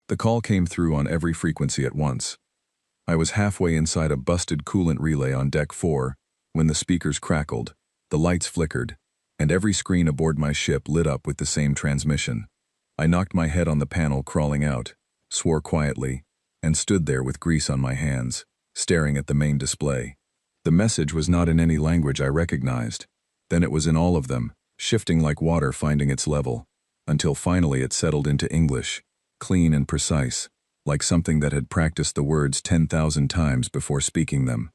The call came through on every frequency at once. I was halfway inside a busted coolant relay on Deck 4 when the speakers crackled, the lights flickered, and every screen aboard my ship lit up with the same transmission. I knocked my head on the panel crawling out, swore quietly, and stood there with grease on my hands, staring at the main display. The message was not in any language I recognized. Then it was in all of them, shifting like water finding its level, until finally it settled into English, clean and precise, like something that had practiced the words 10,000 times before speaking them.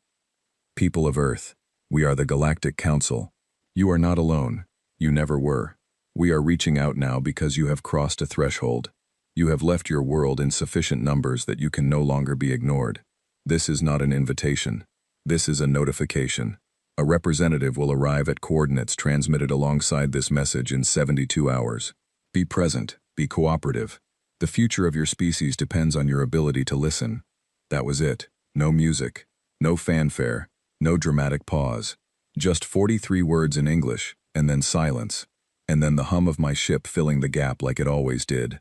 People of Earth, we are the Galactic Council. You are not alone. You never were. We are reaching out now because you have crossed a threshold. You have left your world in sufficient numbers that you can no longer be ignored. This is not an invitation. This is a notification. A representative will arrive at coordinates transmitted alongside this message in 72 hours. Be present. Be cooperative. The future of your species depends on your ability to listen. That was it. No music. No fanfare. No dramatic pause. Just 43 words in English, and then silence. And then the hum of my ship filling the gap like it always did.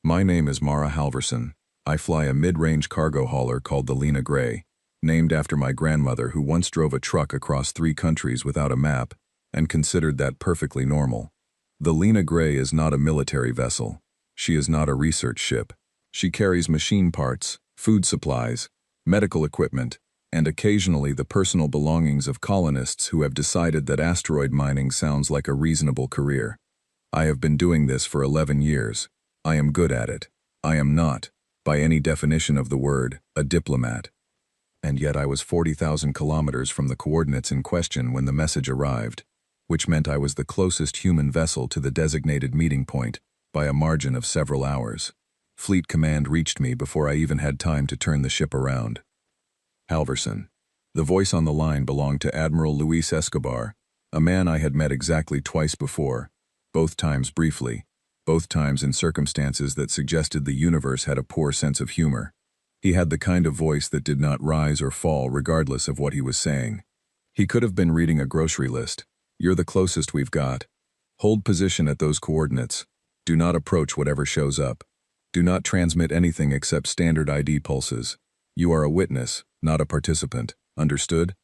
My name is Mara Halverson. I fly a mid-range cargo hauler called the Lena Gray, named after my grandmother who once drove a truck across 3 countries without a map and considered that perfectly normal. The Lena Gray is not a military vessel. She is not a research ship. She carries machine parts, food supplies, medical equipment, and occasionally the personal belongings of colonists who have decided that asteroid mining sounds like a reasonable career. I have been doing this for 11 years. I am good at it. I am not, by any definition of the word, a diplomat. And yet I was 40,000 kilometers from the coordinates in question when the message arrived, which meant I was the closest human vessel to the designated meeting point by a margin of several hours. Fleet Command reached me before I even had time to turn the ship around. Halverson. The voice on the line belonged to Admiral Luis Escobar, a man I had met exactly twice before, both times briefly, both times in circumstances that suggested the universe had a poor sense of humor. He had the kind of voice that did not rise or fall regardless of what he was saying. He could have been reading a grocery list. You're the closest we've got. Hold position at those coordinates. Do not approach whatever shows up. Do not transmit anything except standard ID pulses. You are a witness, not a participant. Understood?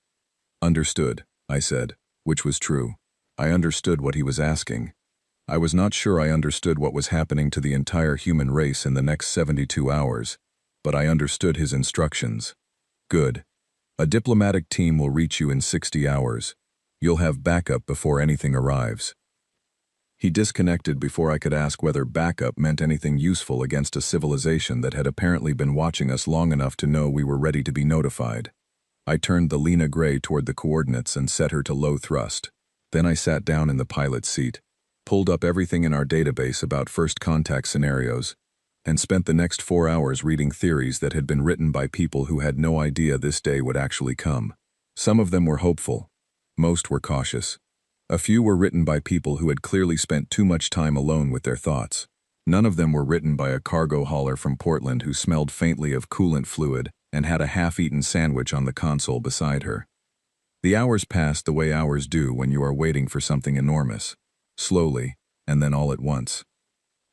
Understood, I said, which was true. I understood what he was asking. I was not sure I understood what was happening to the entire human race in the next 72 hours, but I understood his instructions. Good. A diplomatic team will reach you in 60 hours. You'll have backup before anything arrives. He disconnected before I could ask whether backup meant anything useful against a civilization that had apparently been watching us long enough to know we were ready to be notified. I turned the Lena Gray toward the coordinates and set her to low thrust. Then I sat down in the pilot's seat, pulled up everything in our database about first contact scenarios, and spent the next 4 hours reading theories that had been written by people who had no idea this day would actually come. Some of them were hopeful. Most were cautious. A few were written by people who had clearly spent too much time alone with their thoughts. None of them were written by a cargo hauler from Portland who smelled faintly of coolant fluid and had a half-eaten sandwich on the console beside her. The hours passed the way hours do when you are waiting for something enormous. Slowly, and then all at once.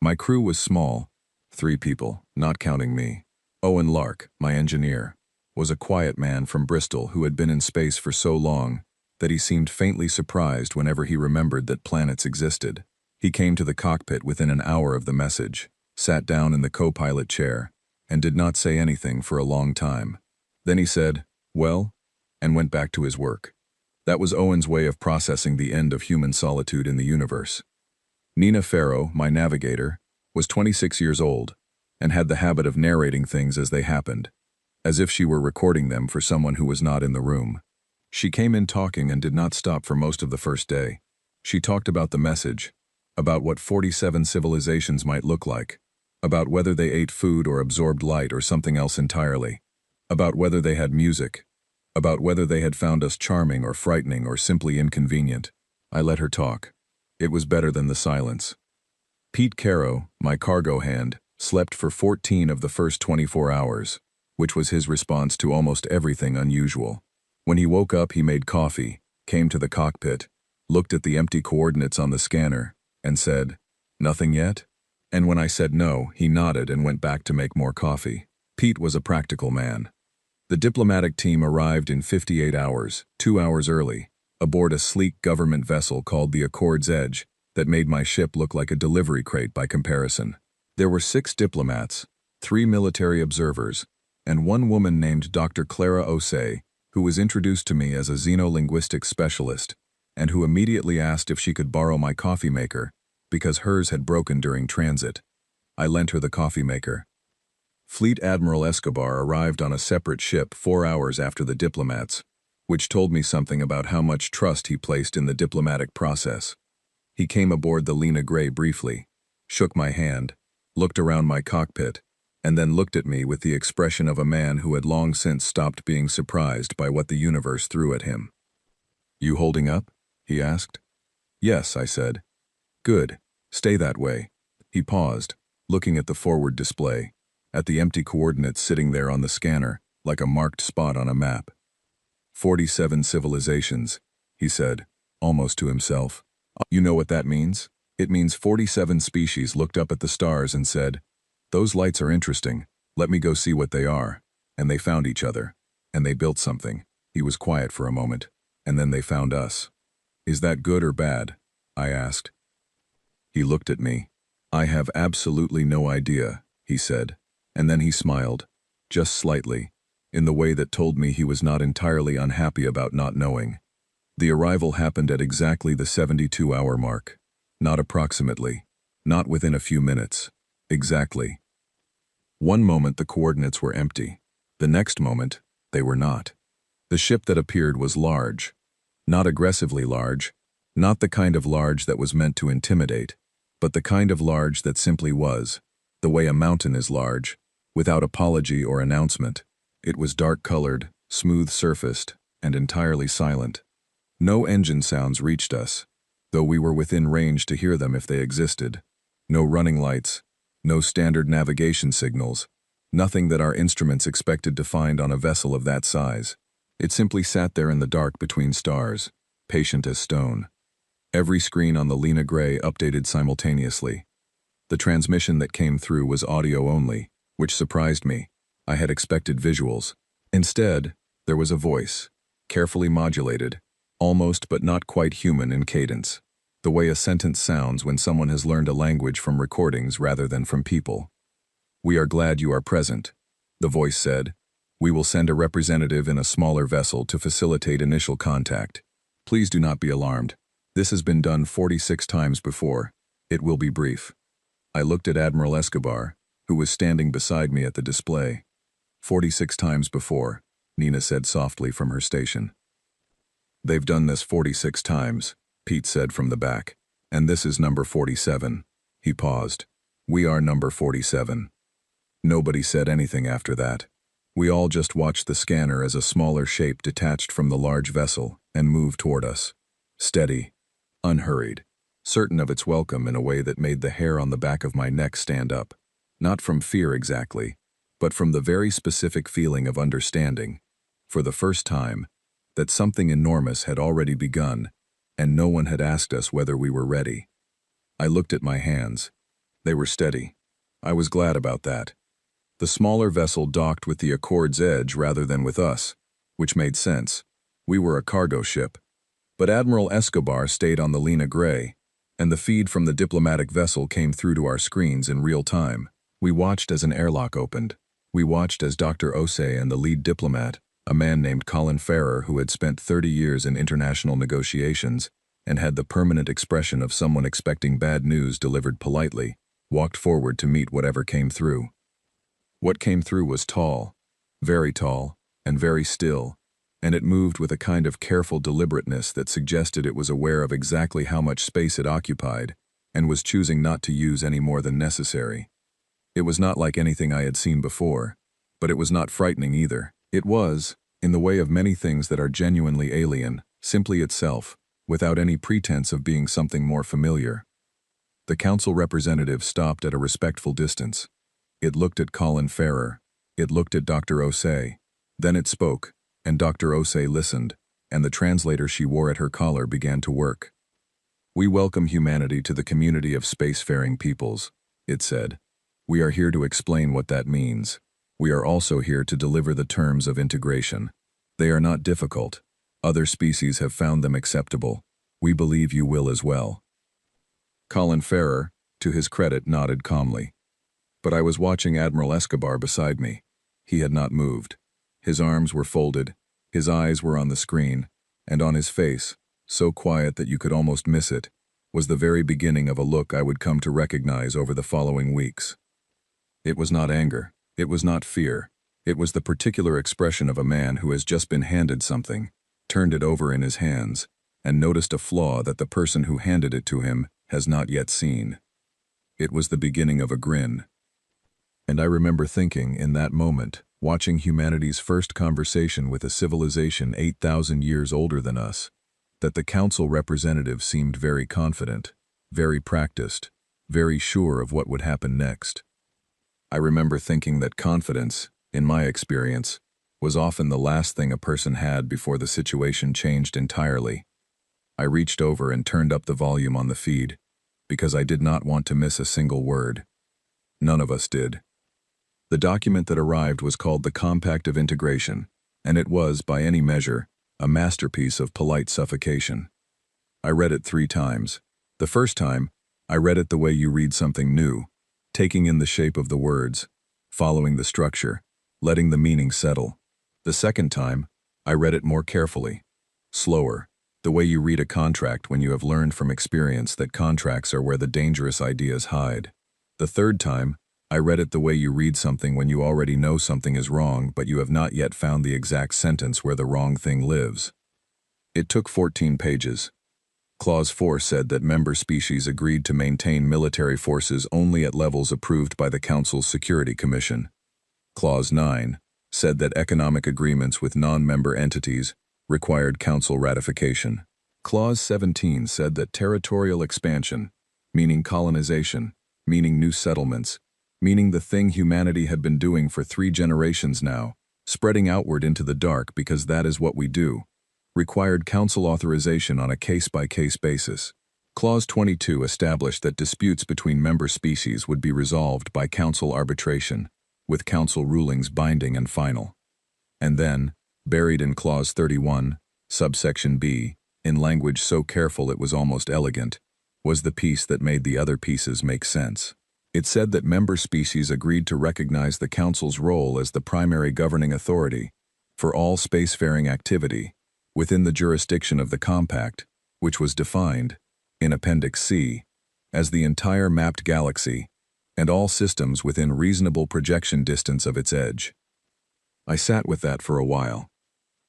My crew was small. 3 people, not counting me. Owen Lark, my engineer, was a quiet man from Bristol who had been in space for so long that he seemed faintly surprised whenever he remembered that planets existed. He came to the cockpit within an hour of the message, sat down in the co-pilot chair, and did not say anything for a long time. Then he said, "Well," and went back to his work. That was Owen's way of processing the end of human solitude in the universe. Nina Farrow, my navigator, was 26 years old, and had the habit of narrating things as they happened, as if she were recording them for someone who was not in the room. She came in talking and did not stop for most of the first day. She talked about the message, about what 47 civilizations might look like, about whether they ate food or absorbed light or something else entirely, about whether they had music, about whether they had found us charming or frightening or simply inconvenient. I let her talk. It was better than the silence. Pete Caro, my cargo hand, slept for 14 of the first 24 hours, which was his response to almost everything unusual. When he woke up, he made coffee, came to the cockpit, looked at the empty coordinates on the scanner, and said, "Nothing yet?" And when I said no, he nodded and went back to make more coffee. Pete was a practical man. The diplomatic team arrived in 58 hours, 2 hours early, aboard a sleek government vessel called the Accord's Edge that made my ship look like a delivery crate by comparison. There were 6 diplomats, 3 military observers, and 1 woman named Dr. Clara Osei, who was introduced to me as a xenolinguistics specialist, and who immediately asked if she could borrow my coffee maker, because hers had broken during transit. I lent her the coffee maker. Fleet Admiral Escobar arrived on a separate ship 4 hours after the diplomats, which told me something about how much trust he placed in the diplomatic process. He came aboard the Lena Gray briefly, shook my hand, looked around my cockpit, and then looked at me with the expression of a man who had long since stopped being surprised by what the universe threw at him. "You holding up?" he asked. "Yes," I said. "Good. Stay that way." He paused, looking at the forward display, at the empty coordinates sitting there on the scanner, like a marked spot on a map. 47 civilizations, he said, almost to himself. "You know what that means? It means 47 species looked up at the stars and said, 'Those lights are interesting, let me go see what they are.' And they found each other, and they built something." He was quiet for a moment, "And then they found us." "Is that good or bad?" I asked. He looked at me. "I have absolutely no idea," he said, and then he smiled, just slightly, in the way that told me he was not entirely unhappy about not knowing. The arrival happened at exactly the 72-hour mark. Not approximately. Not within a few minutes. Exactly. One moment the coordinates were empty. The next moment, they were not. The ship that appeared was large. Not aggressively large, not the kind of large that was meant to intimidate, but the kind of large that simply was, the way a mountain is large, without apology or announcement. It was dark-colored, smooth-surfaced, and entirely silent. No engine sounds reached us, though we were within range to hear them if they existed. No running lights, no standard navigation signals, nothing that our instruments expected to find on a vessel of that size. It simply sat there in the dark between stars, patient as stone. Every screen on the Lena Gray updated simultaneously. The transmission that came through was audio only, which surprised me. I had expected visuals. Instead, there was a voice, carefully modulated, almost but not quite human in cadence, the way a sentence sounds when someone has learned a language from recordings rather than from people. "We are glad you are present," the voice said. "We will send a representative in a smaller vessel to facilitate initial contact. Please do not be alarmed. This has been done 46 times before. It will be brief." I looked at Admiral Escobar, who was standing beside me at the display. 46 times before, Nina said softly from her station. "They've done this 46 times, Pete said from the back. "And this is number 47. He paused. "We are number 47. Nobody said anything after that. We all just watched the scanner as a smaller shape detached from the large vessel and moved toward us. Steady, unhurried, certain of its welcome in a way that made the hair on the back of my neck stand up. Not from fear exactly, but from the very specific feeling of understanding, for the first time, that something enormous had already begun, and no one had asked us whether we were ready. I looked at my hands. They were steady. I was glad about that. The smaller vessel docked with the Accord's Edge rather than with us, which made sense. We were a cargo ship. But Admiral Escobar stayed on the Lena Gray, and the feed from the diplomatic vessel came through to our screens in real time. We watched as an airlock opened. We watched as Dr. Osei and the lead diplomat, a man named Colin Farrer who had spent 30 years in international negotiations and had the permanent expression of someone expecting bad news delivered politely, walked forward to meet whatever came through. What came through was tall, and very still, and it moved with a kind of careful deliberateness that suggested it was aware of exactly how much space it occupied and was choosing not to use any more than necessary. It was not like anything I had seen before, but it was not frightening either. It was, in the way of many things that are genuinely alien, simply itself, without any pretense of being something more familiar. The council representative stopped at a respectful distance. It looked at Colin Farrer. It looked at Dr. Osei. Then it spoke, and Dr. Osei listened, and the translator she wore at her collar began to work. "We welcome humanity to the community of spacefaring peoples," it said. "We are here to explain what that means. We are also here to deliver the terms of integration. They are not difficult. Other species have found them acceptable. We believe you will as well." Colin Farrer, to his credit, nodded calmly. But I was watching Admiral Escobar beside me. He had not moved. His arms were folded, his eyes were on the screen, and on his face, so quiet that you could almost miss it, was the very beginning of a look I would come to recognize over the following weeks. It was not anger. It was not fear. It was the particular expression of a man who has just been handed something, turned it over in his hands, and noticed a flaw that the person who handed it to him has not yet seen. It was the beginning of a grin. And I remember thinking, in that moment, watching humanity's first conversation with a civilization 8,000 years older than us, that the council representative seemed very confident, very practiced, very sure of what would happen next. I remember thinking that confidence, in my experience, was often the last thing a person had before the situation changed entirely. I reached over and turned up the volume on the feed, because I did not want to miss a single word. None of us did. The document that arrived was called the Compact of Integration, and it was, by any measure, a masterpiece of polite suffocation. I read it 3 times. The first time, I read it the way you read something new, taking in the shape of the words, following the structure, letting the meaning settle. The second time, I read it more carefully, slower, the way you read a contract when you have learned from experience that contracts are where the dangerous ideas hide. The third time, I read it the way you read something when you already know something is wrong but you have not yet found the exact sentence where the wrong thing lives. It took 14 pages. Clause 4 said that member species agreed to maintain military forces only at levels approved by the Council's Security Commission. Clause 9 said that economic agreements with non-member entities required Council ratification. Clause 17 said that territorial expansion, meaning colonization, meaning new settlements, meaning the thing humanity had been doing for 3 generations now, spreading outward into the dark because that is what we do, required Council authorization on a case-by-case basis. Clause 22 established that disputes between member species would be resolved by Council arbitration, with Council rulings binding and final. And then, buried in Clause 31, subsection B, in language so careful it was almost elegant, was the piece that made the other pieces make sense. It said that member species agreed to recognize the Council's role as the primary governing authority for all spacefaring activity within the jurisdiction of the Compact, which was defined, in Appendix C, as the entire mapped galaxy and all systems within reasonable projection distance of its edge. I sat with that for a while.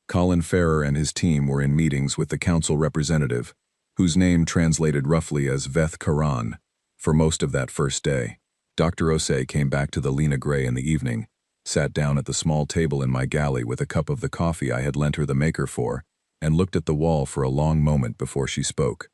Colin Farrer and his team were in meetings with the Council representative, whose name translated roughly as Veth Karan, for most of that first day. Dr. Osei came back to the Lena Gray in the evening, sat down at the small table in my galley with a cup of the coffee I had lent her the maker for, and looked at the wall for a long moment before she spoke.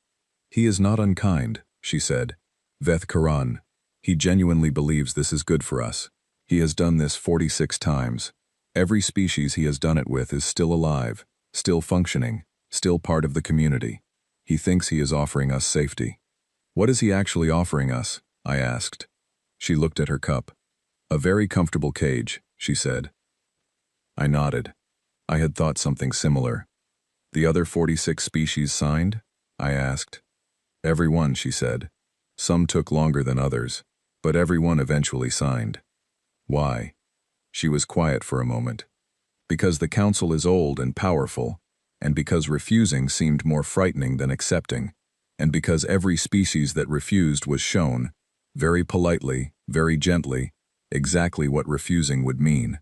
"He is not unkind," she said. "Veth Karan. He genuinely believes this is good for us. He has done this 46 times. Every species he has done it with is still alive, still functioning, still part of the community. He thinks he is offering us safety." "What is he actually offering us?" I asked. She looked at her cup. "A very comfortable cage," she said. I nodded. I had thought something similar. "The other 46 species signed?" I asked. "Every one," she said. "Some took longer than others, but every one eventually signed." "Why?" She was quiet for a moment. "Because the Council is old and powerful, and because refusing seemed more frightening than accepting, and because every species that refused was shown, very politely, very gently, exactly what refusing would mean."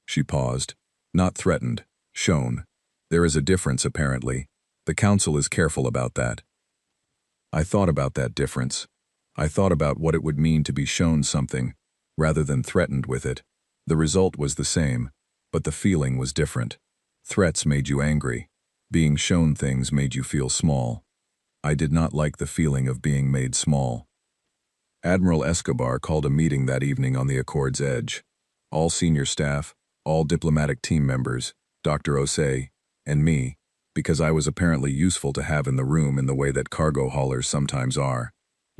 She paused. "Not threatened, shown. There is a difference, apparently. The Council is careful about that." I thought about that difference. I thought about what it would mean to be shown something, rather than threatened with it. The result was the same, but the feeling was different. Threats made you angry. Being shown things made you feel small. I did not like the feeling of being made small. Admiral Escobar called a meeting that evening on the Accord's edge. All senior staff, all diplomatic team members, Dr. Osei, and me, because I was apparently useful to have in the room in the way that cargo haulers sometimes are.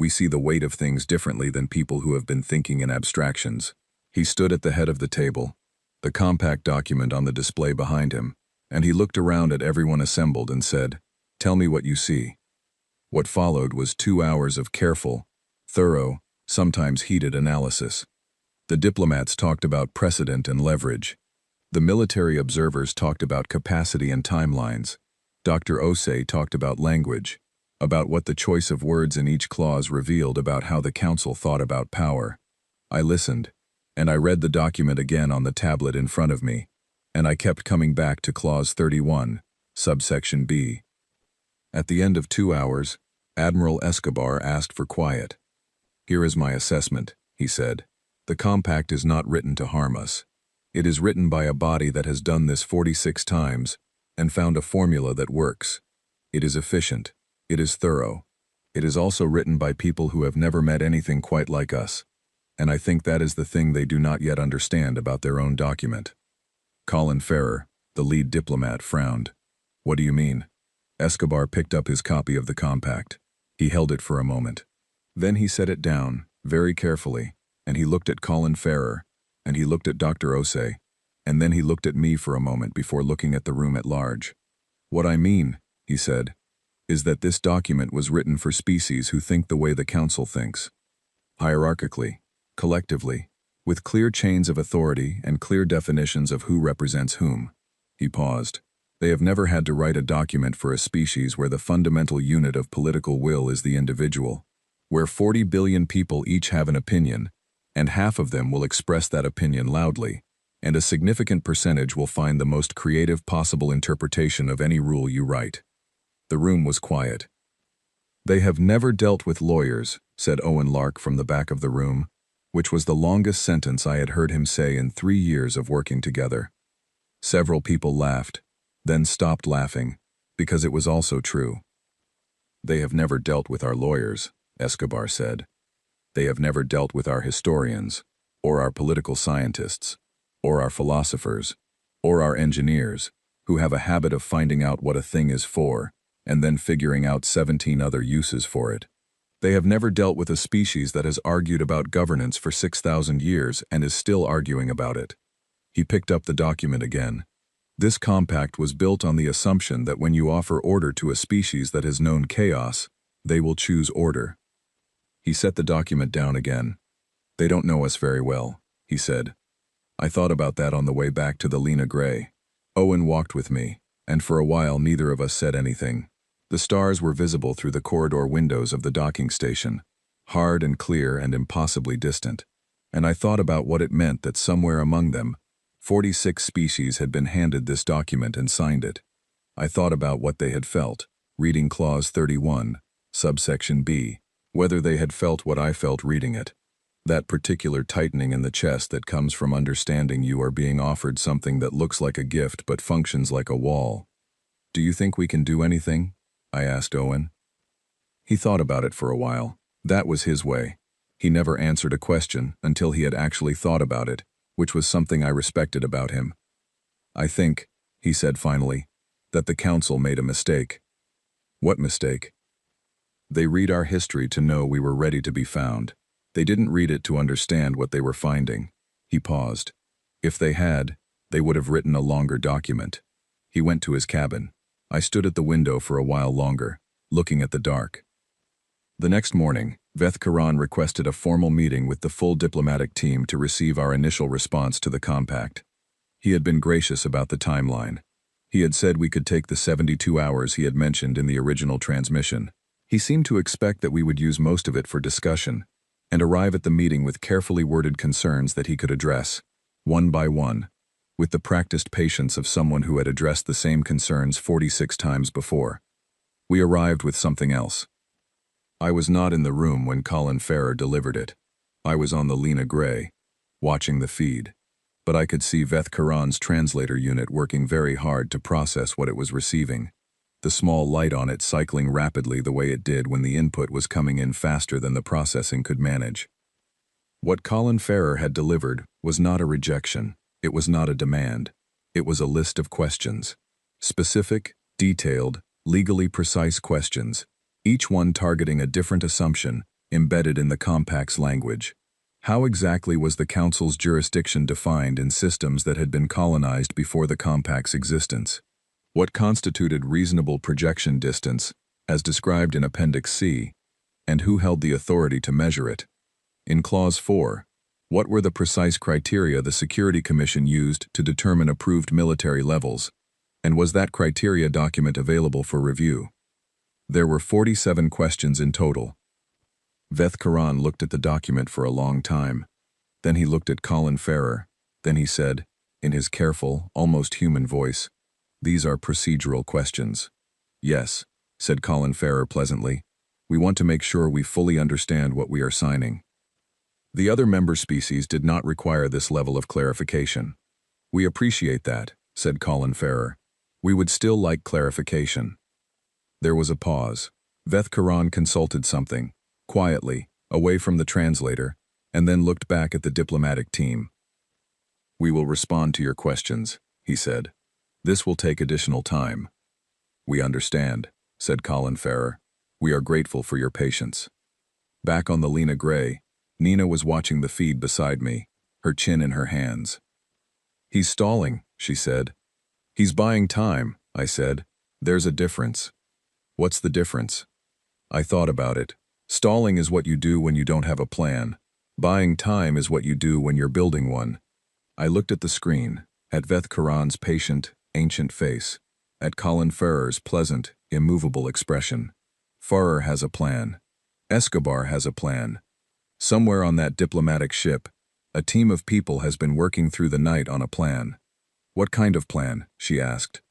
We see the weight of things differently than people who have been thinking in abstractions. He stood at the head of the table, the compact document on the display behind him, and he looked around at everyone assembled and said, "Tell me what you see." What followed was 2 hours of careful, thorough, sometimes heated analysis. The diplomats talked about precedent and leverage. The military observers talked about capacity and timelines. Dr. Osei talked about language, about what the choice of words in each clause revealed about how the council thought about power. I listened, and I read the document again on the tablet in front of me, and I kept coming back to Clause 31, subsection B. At the end of 2 hours, Admiral Escobar asked for quiet. "Here is my assessment," he said. "The compact is not written to harm us. It is written by a body that has done this 46 times and found a formula that works. It is efficient. It is thorough. It is also written by people who have never met anything quite like us. And I think that is the thing they do not yet understand about their own document." Colin Farrer, the lead diplomat, frowned. "What do you mean?" Escobar picked up his copy of the compact. He held it for a moment. Then he set it down, very carefully, and he looked at Colin Farrer, and he looked at Dr. Osei, and then he looked at me for a moment before looking at the room at large. "What I mean," he said, "is that this document was written for species who think the way the Council thinks. Hierarchically, collectively, with clear chains of authority and clear definitions of who represents whom." He paused. "They have never had to write a document for a species where the fundamental unit of political will is the individual, where 40 billion people each have an opinion, and half of them will express that opinion loudly, and a significant percentage will find the most creative possible interpretation of any rule you write." The room was quiet. "They have never dealt with lawyers," said Owen Lark from the back of the room, which was the longest sentence I had heard him say in 3 years of working together. Several people laughed, then stopped laughing, because it was also true. "They have never dealt with our lawyers," Escobar said. "They have never dealt with our historians, or our political scientists, or our philosophers, or our engineers, who have a habit of finding out what a thing is for, and then figuring out 17 other uses for it. They have never dealt with a species that has argued about governance for 6,000 years and is still arguing about it." He picked up the document again. "This compact was built on the assumption that when you offer order to a species that has known chaos, they will choose order." He set the document down again. "They don't know us very well," he said. "I thought about that on the way back to the Lena Gray. Owen walked with me, and for a while neither of us said anything. The stars were visible through the corridor windows of the docking station, hard and clear and impossibly distant, and I thought about what it meant that somewhere among them, 46 species had been handed this document and signed it. I thought about what they had felt, reading Clause 31, subsection B, whether they had felt what I felt reading it. That particular tightening in the chest that comes from understanding you are being offered something that looks like a gift but functions like a wall. Do you think we can do anything?" I asked Owen. He thought about it for a while. That was his way. He never answered a question until he had actually thought about it, which was something I respected about him. "I think," he said finally, "that the Council made a mistake." "What mistake?" "They read our history to know we were ready to be found. They didn't read it to understand what they were finding." He paused. "If they had, they would have written a longer document." He went to his cabin. I stood at the window for a while longer, looking at the dark. The next morning, Veth Karan requested a formal meeting with the full diplomatic team to receive our initial response to the compact. He had been gracious about the timeline. He had said we could take the 72 hours he had mentioned in the original transmission. He seemed to expect that we would use most of it for discussion, and arrive at the meeting with carefully worded concerns that he could address, one by one, with the practiced patience of someone who had addressed the same concerns 46 times before. We arrived with something else. I was not in the room when Colin Farrer delivered it. I was on the Lena Gray, watching the feed, but I could see Veth Karan's translator unit working very hard to process what it was receiving, the small light on it cycling rapidly the way it did when the input was coming in faster than the processing could manage. What Colin Farrer had delivered was not a rejection. It was not a demand. It was a list of questions. Specific, detailed, legally precise questions, each one targeting a different assumption embedded in the compact's language. How exactly was the Council's jurisdiction defined in systems that had been colonized before the compact's existence? What constituted reasonable projection distance, as described in Appendix C, and who held the authority to measure it? In Clause 4, what were the precise criteria the Security Commission used to determine approved military levels, and was that criteria document available for review? There were 47 questions in total. Veth Karan looked at the document for a long time. Then he looked at Colin Farrer. Then he said, in his careful, almost human voice, "These are procedural questions." "Yes," said Colin Farrer pleasantly. "We want to make sure we fully understand what we are signing." The other member species did not require this level of clarification. "We appreciate that," said Colin Farrer. "We would still like clarification." There was a pause. Veth Karan consulted something, quietly, away from the translator, and then looked back at the diplomatic team. "We will respond to your questions," he said. "This will take additional time." "We understand," said Colin Farrer. "We are grateful for your patience." Back on the Lena Gray, Nina was watching the feed beside me, her chin in her hands. "He's stalling," she said. "He's buying time," I said. "There's a difference." "What's the difference?" I thought about it. Stalling is what you do when you don't have a plan. Buying time is what you do when you're building one. I looked at the screen, at Veth Karan's patient, ancient face, at Colin Farrer's pleasant, immovable expression. Farrer has a plan. Escobar has a plan. Somewhere on that diplomatic ship, a team of people has been working through the night on a plan. "What kind of plan?" she asked.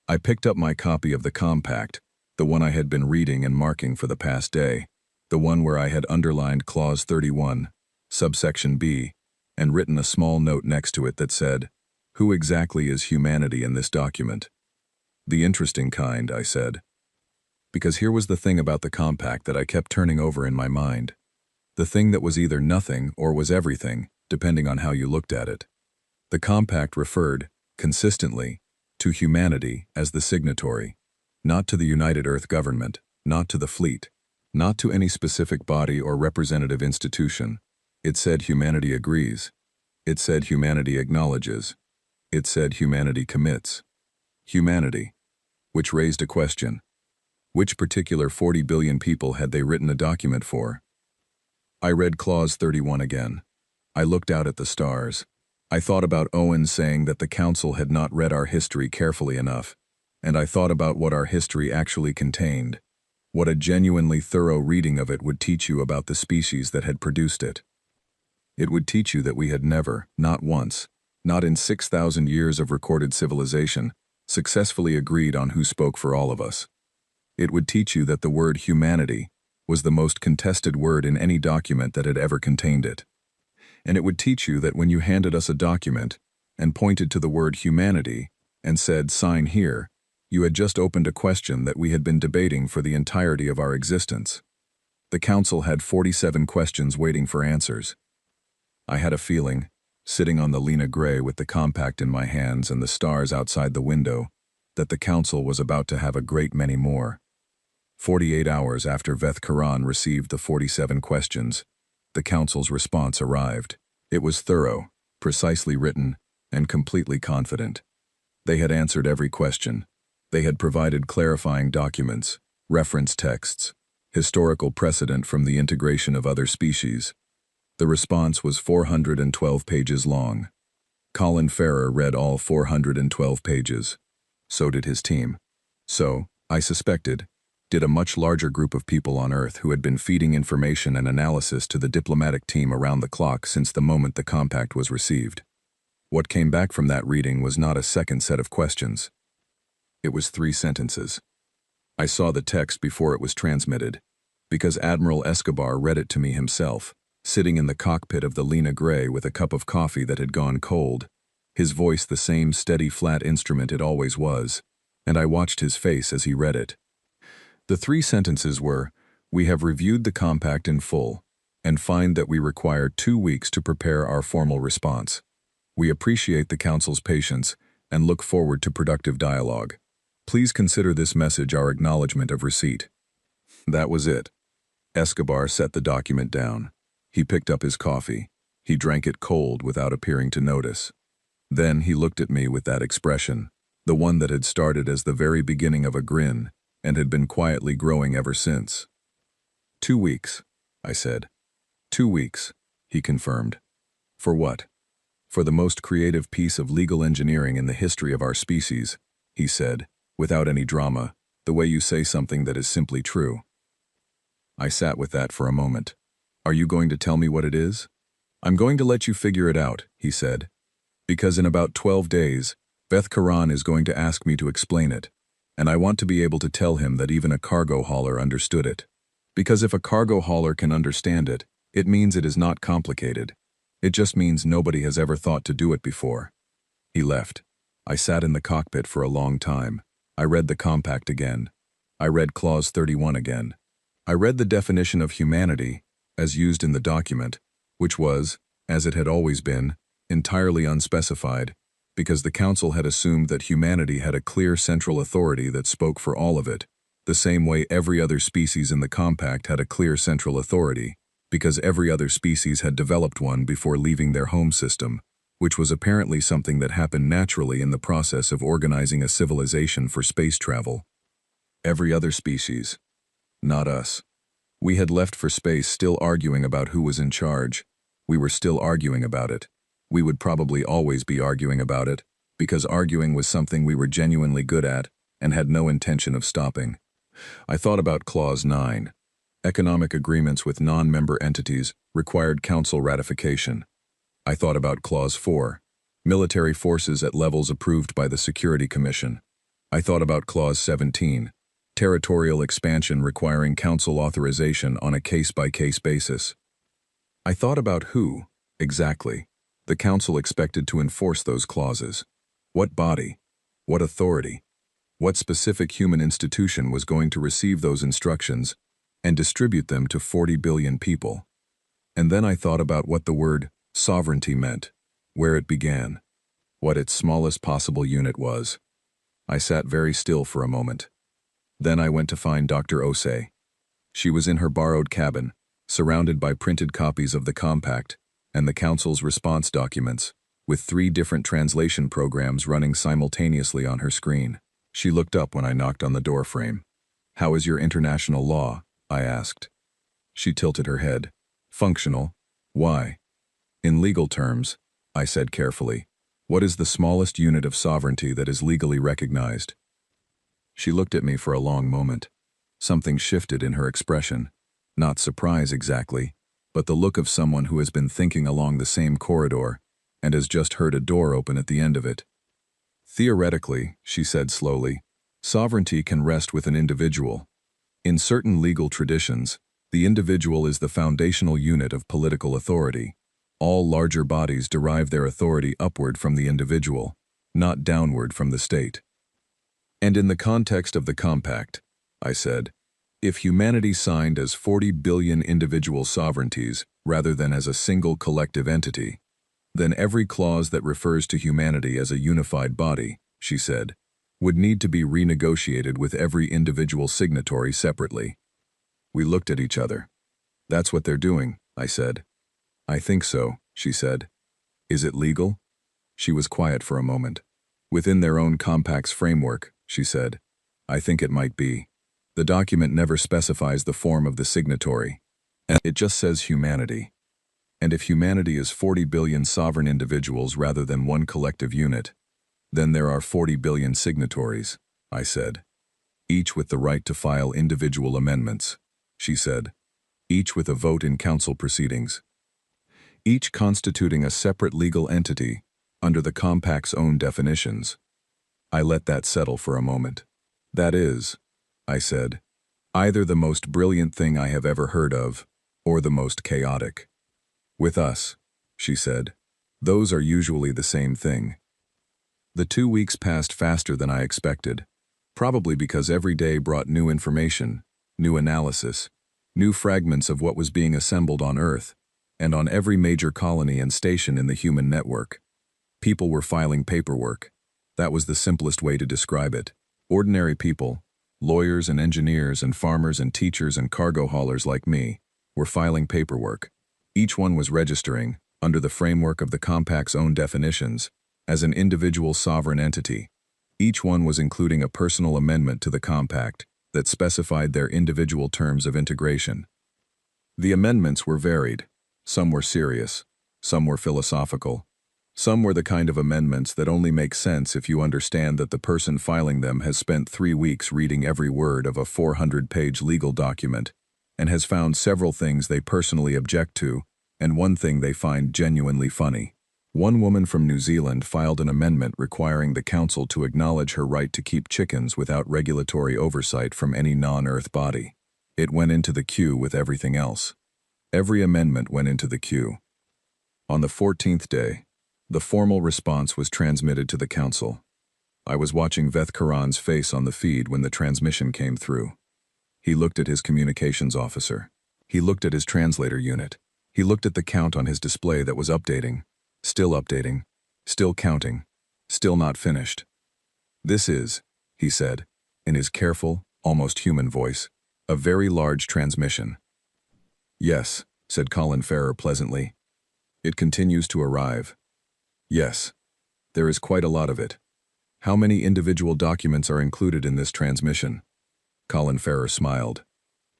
I picked up my copy of the compact, the one I had been reading and marking for the past day, the one where I had underlined Clause 31, subsection B, and written a small note next to it that said, "Who exactly is humanity in this document?" "The interesting kind," I said. Because here was the thing about the compact that I kept turning over in my mind. The thing that was either nothing or was everything, depending on how you looked at it. The compact referred, consistently, to humanity as the signatory, not to the United Earth government, not to the fleet, not to any specific body or representative institution. It said humanity agrees. It said humanity acknowledges. It said humanity commits. Humanity. Which raised a question. Which particular 40 billion people had they written a document for? I read Clause 31 again. I looked out at the stars. I thought about Owen saying that the Council had not read our history carefully enough, and I thought about what our history actually contained, what a genuinely thorough reading of it would teach you about the species that had produced it. It would teach you that we had never, not once, not in 6,000 years of recorded civilization, successfully agreed on who spoke for all of us. It would teach you that the word humanity was the most contested word in any document that had ever contained it. And it would teach you that when you handed us a document and pointed to the word humanity and said, "Sign here," you had just opened a question that we had been debating for the entirety of our existence. The Council had 47 questions waiting for answers. I had a feeling, sitting on the Lena Gray with the compact in my hands and the stars outside the window, that the Council was about to have a great many more. 48 hours after Veth Karan received the 47 questions, the Council's response arrived. It was thorough, precisely written, and completely confident. They had answered every question. They had provided clarifying documents, reference texts, historical precedent from the integration of other species. The response was 412 pages long. Colin Farrer read all 412 pages. So did his team. So, I suspected, did a much larger group of people on Earth who had been feeding information and analysis to the diplomatic team around the clock since the moment the compact was received. What came back from that reading was not a second set of questions. It was 3 sentences. I saw the text before it was transmitted, because Admiral Escobar read it to me himself, sitting in the cockpit of the Lena Gray with a cup of coffee that had gone cold, his voice the same steady flat instrument it always was, and I watched his face as he read it. The 3 sentences were, "We have reviewed the compact in full, and find that we require 2 weeks to prepare our formal response. We appreciate the Council's patience and look forward to productive dialogue. Please consider this message our acknowledgement of receipt." That was it. Escobar set the document down. He picked up his coffee. He drank it cold without appearing to notice. Then he looked at me with that expression, the one that had started as the very beginning of a grin and had been quietly growing ever since. 2 weeks, I said. 2 weeks, he confirmed. For what? For the most creative piece of legal engineering in the history of our species, he said, without any drama, the way you say something that is simply true. I sat with that for a moment. Are you going to tell me what it is? I'm going to let you figure it out, he said. Because in about 12 days, Beth Karan is going to ask me to explain it, and I want to be able to tell him that even a cargo hauler understood it. Because if a cargo hauler can understand it, it means it is not complicated. It just means nobody has ever thought to do it before. He left. I sat in the cockpit for a long time. I read the compact again. I read Clause 31 again. I read the definition of humanity, as used in the document, which was, as it had always been, entirely unspecified, because the Council had assumed that humanity had a clear central authority that spoke for all of it, the same way every other species in the compact had a clear central authority, because every other species had developed one before leaving their home system, which was apparently something that happened naturally in the process of organizing a civilization for space travel. Every other species. Not us. We had left for space still arguing about who was in charge. We were still arguing about it. We would probably always be arguing about it, because arguing was something we were genuinely good at and had no intention of stopping. I thought about Clause 9. Economic agreements with non-member entities required Council ratification. I thought about Clause 4. Military forces at levels approved by the Security Commission. I thought about Clause 17. Territorial expansion requiring Council authorization on a case-by-case basis. I thought about who, exactly, the Council expected to enforce those clauses. What body? What authority? What specific human institution was going to receive those instructions and distribute them to 40 billion people? And then I thought about what the word sovereignty meant, where it began, what its smallest possible unit was. I sat very still for a moment. Then I went to find Dr. Osei. She was in her borrowed cabin, surrounded by printed copies of the compact and the Council's response documents, with 3 different translation programs running simultaneously on her screen. She looked up when I knocked on the door frame. "How is your international law?" I asked. She tilted her head. "Functional. Why?" "In legal terms," I said carefully, "what is the smallest unit of sovereignty that is legally recognized?" She looked at me for a long moment. Something shifted in her expression. Not surprise exactly, but the look of someone who has been thinking along the same corridor and has just heard a door open at the end of it. "Theoretically," she said slowly, "sovereignty can rest with an individual. In certain legal traditions, the individual is the foundational unit of political authority. All larger bodies derive their authority upward from the individual, not downward from the state." "And in the context of the compact," I said, "if humanity signed as 40 billion individual sovereignties rather than as a single collective entity, then every clause that refers to humanity as a unified body," she said, "would need to be renegotiated with every individual signatory separately." We looked at each other. "That's what they're doing," I said. "I think so," she said. "Is it legal?" She was quiet for a moment. "Within their own compact's framework," she said. "I think it might be. The document never specifies the form of the signatory, and it just says humanity. And if humanity is 40 billion sovereign individuals rather than one collective unit, then there are 40 billion signatories," I said. "Each with the right to file individual amendments," she said. "Each with a vote in council proceedings. Each constituting a separate legal entity under the compact's own definitions." I let that settle for a moment. "That is," I said, "either the most brilliant thing I have ever heard of, or the most chaotic." "With us," she said, "those are usually the same thing." The 2 weeks passed faster than I expected, probably because every day brought new information, new analysis, new fragments of what was being assembled on Earth, and on every major colony and station in the human network. People were filing paperwork. That was the simplest way to describe it. Ordinary people, Lawyers and engineers and farmers and teachers and cargo haulers like me were filing paperwork. Each one was registering, under the framework of the compact's own definitions, as an individual sovereign entity. Each one was including a personal amendment to the compact that specified their individual terms of integration. The amendments were varied. Some were serious, some were philosophical. Some were the kind of amendments that only make sense if you understand that the person filing them has spent 3 weeks reading every word of a 400-page legal document and has found several things they personally object to and one thing they find genuinely funny. One woman from New Zealand filed an amendment requiring the council to acknowledge her right to keep chickens without regulatory oversight from any non-Earth body. It went into the queue with everything else. Every amendment went into the queue. On the 14th day, the formal response was transmitted to the council. I was watching Veth Karan's face on the feed when the transmission came through. He looked at his communications officer. He looked at his translator unit. He looked at the count on his display that was updating, still counting, still not finished. "This is," he said, in his careful, almost human voice, "a very large transmission." "Yes," said Colin Farrer pleasantly. "It continues to arrive. Yes, there is quite a lot of it. How many individual documents are included in this transmission?" Colin Farrer smiled.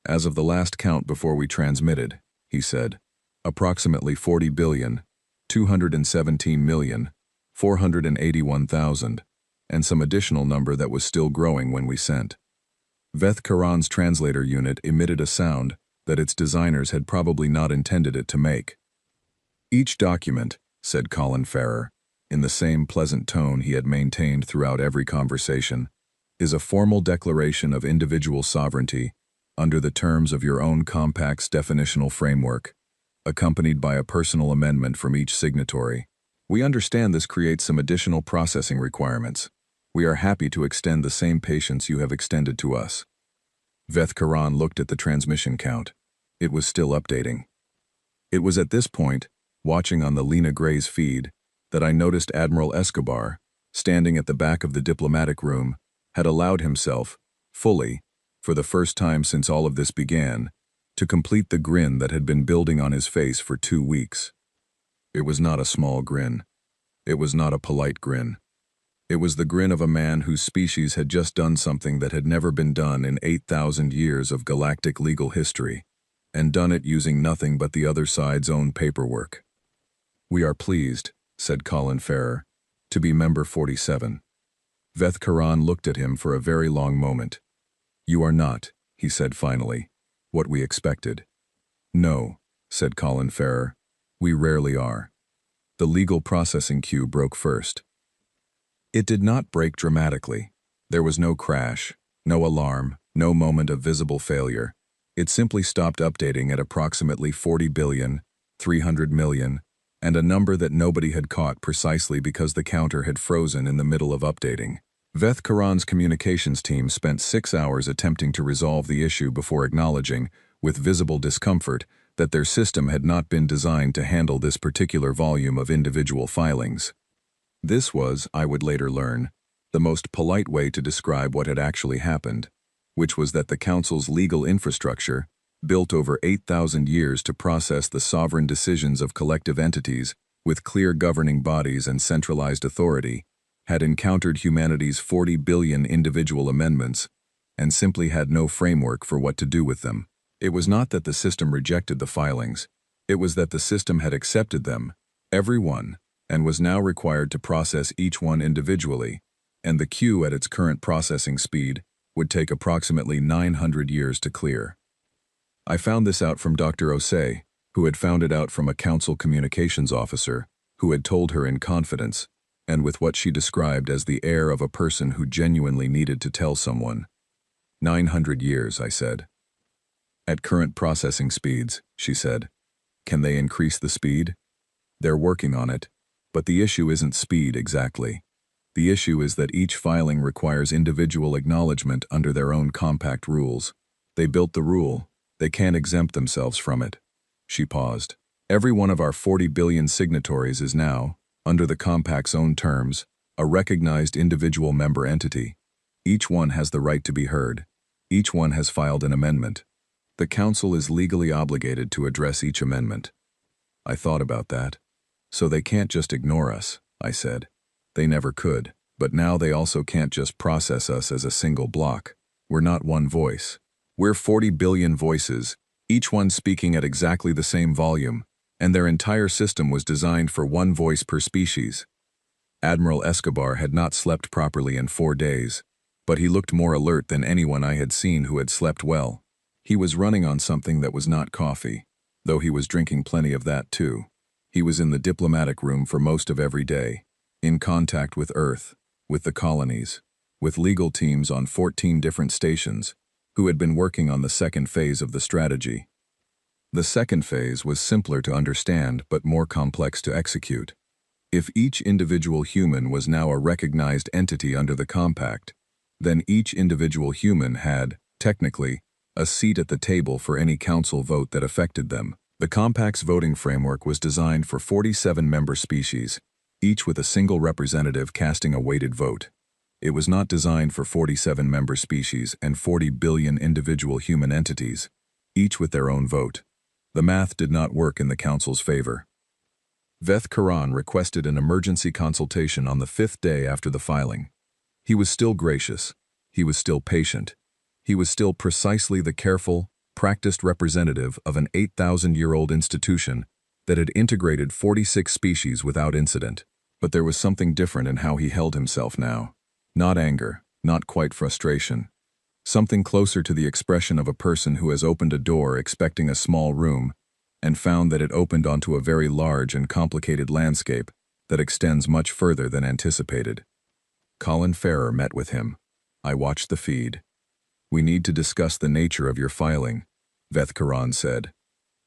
"As of the last count before we transmitted," he said, "approximately 40,217,481,000, and some additional number that was still growing when we sent." Veth Karan's translator unit emitted a sound that its designers had probably not intended it to make. "Each document," said Colin Farrer, in the same pleasant tone he had maintained throughout every conversation, "is a formal declaration of individual sovereignty under the terms of your own compact's definitional framework, accompanied by a personal amendment from each signatory. We understand this creates some additional processing requirements. We are happy to extend the same patience you have extended to us." Veth Karan looked at the transmission count. It was still updating. It was at this point, watching on the Lena Gray's feed, that I noticed Admiral Escobar, standing at the back of the diplomatic room, had allowed himself, fully, for the first time since all of this began, to complete the grin that had been building on his face for 2 weeks. It was not a small grin. It was not a polite grin. It was the grin of a man whose species had just done something that had never been done in 8,000 years of galactic legal history, and done it using nothing but the other side's own paperwork. "We are pleased," said Colin Farrer, "to be member 47. Veth Karan looked at him for a very long moment. "You are not," he said finally, "what we expected." "No," said Colin Farrer, "we rarely are." The legal processing queue broke first. It did not break dramatically. There was no crash, no alarm, no moment of visible failure. It simply stopped updating at approximately 40,300,000,000, and a number that nobody had caught precisely because the counter had frozen in the middle of updating. Veth Karan's communications team spent 6 hours attempting to resolve the issue before acknowledging, with visible discomfort, that their system had not been designed to handle this particular volume of individual filings. This was, I would later learn, the most polite way to describe what had actually happened, which was that the Council's legal infrastructure, built over 8,000 years to process the sovereign decisions of collective entities with clear governing bodies and centralized authority, had encountered humanity's 40 billion individual amendments and simply had no framework for what to do with them. It was not that the system rejected the filings, it was that the system had accepted them, every one, and was now required to process each one individually, and the queue at its current processing speed would take approximately 900 years to clear. I found this out from Dr. Osei, who had found it out from a council communications officer, who had told her in confidence, and with what she described as the air of a person who genuinely needed to tell someone. 900 years, I said. At current processing speeds, she said. Can they increase the speed? They're working on it, but the issue isn't speed exactly. The issue is that each filing requires individual acknowledgement under their own compact rules. They built the rule. They can't exempt themselves from it. She paused. Every one of our 40 billion signatories is now, under the compact's own terms, a recognized individual member entity. Each one has the right to be heard. Each one has filed an amendment. The Council is legally obligated to address each amendment. I thought about that. So they can't just ignore us, I said. They never could, but now they also can't just process us as a single block. We're not one voice. We're 40 billion voices, each one speaking at exactly the same volume, and their entire system was designed for one voice per species. Admiral Escobar had not slept properly in 4 days, but he looked more alert than anyone I had seen who had slept well. He was running on something that was not coffee, though he was drinking plenty of that too. He was in the diplomatic room for most of every day, in contact with Earth, with the colonies, with legal teams on 14 different stations, who had been working on the second phase of the strategy. The second phase was simpler to understand but more complex to execute. If each individual human was now a recognized entity under the compact, then each individual human had, technically, a seat at the table for any council vote that affected them. The compact's voting framework was designed for 47 member species, each with a single representative casting a weighted vote. It was not designed for 47 member species and 40 billion individual human entities, each with their own vote. The math did not work in the council's favor. Veth Karan requested an emergency consultation on the 5th day after the filing. He was still gracious. He was still patient. He was still precisely the careful, practiced representative of an 8,000-year-old institution that had integrated 46 species without incident. But there was something different in how he held himself now. Not anger, not quite frustration. Something closer to the expression of a person who has opened a door expecting a small room and found that it opened onto a very large and complicated landscape that extends much further than anticipated. Colin Farrer met with him. I watched the feed. "We need to discuss the nature of your filing," Veth Karan said.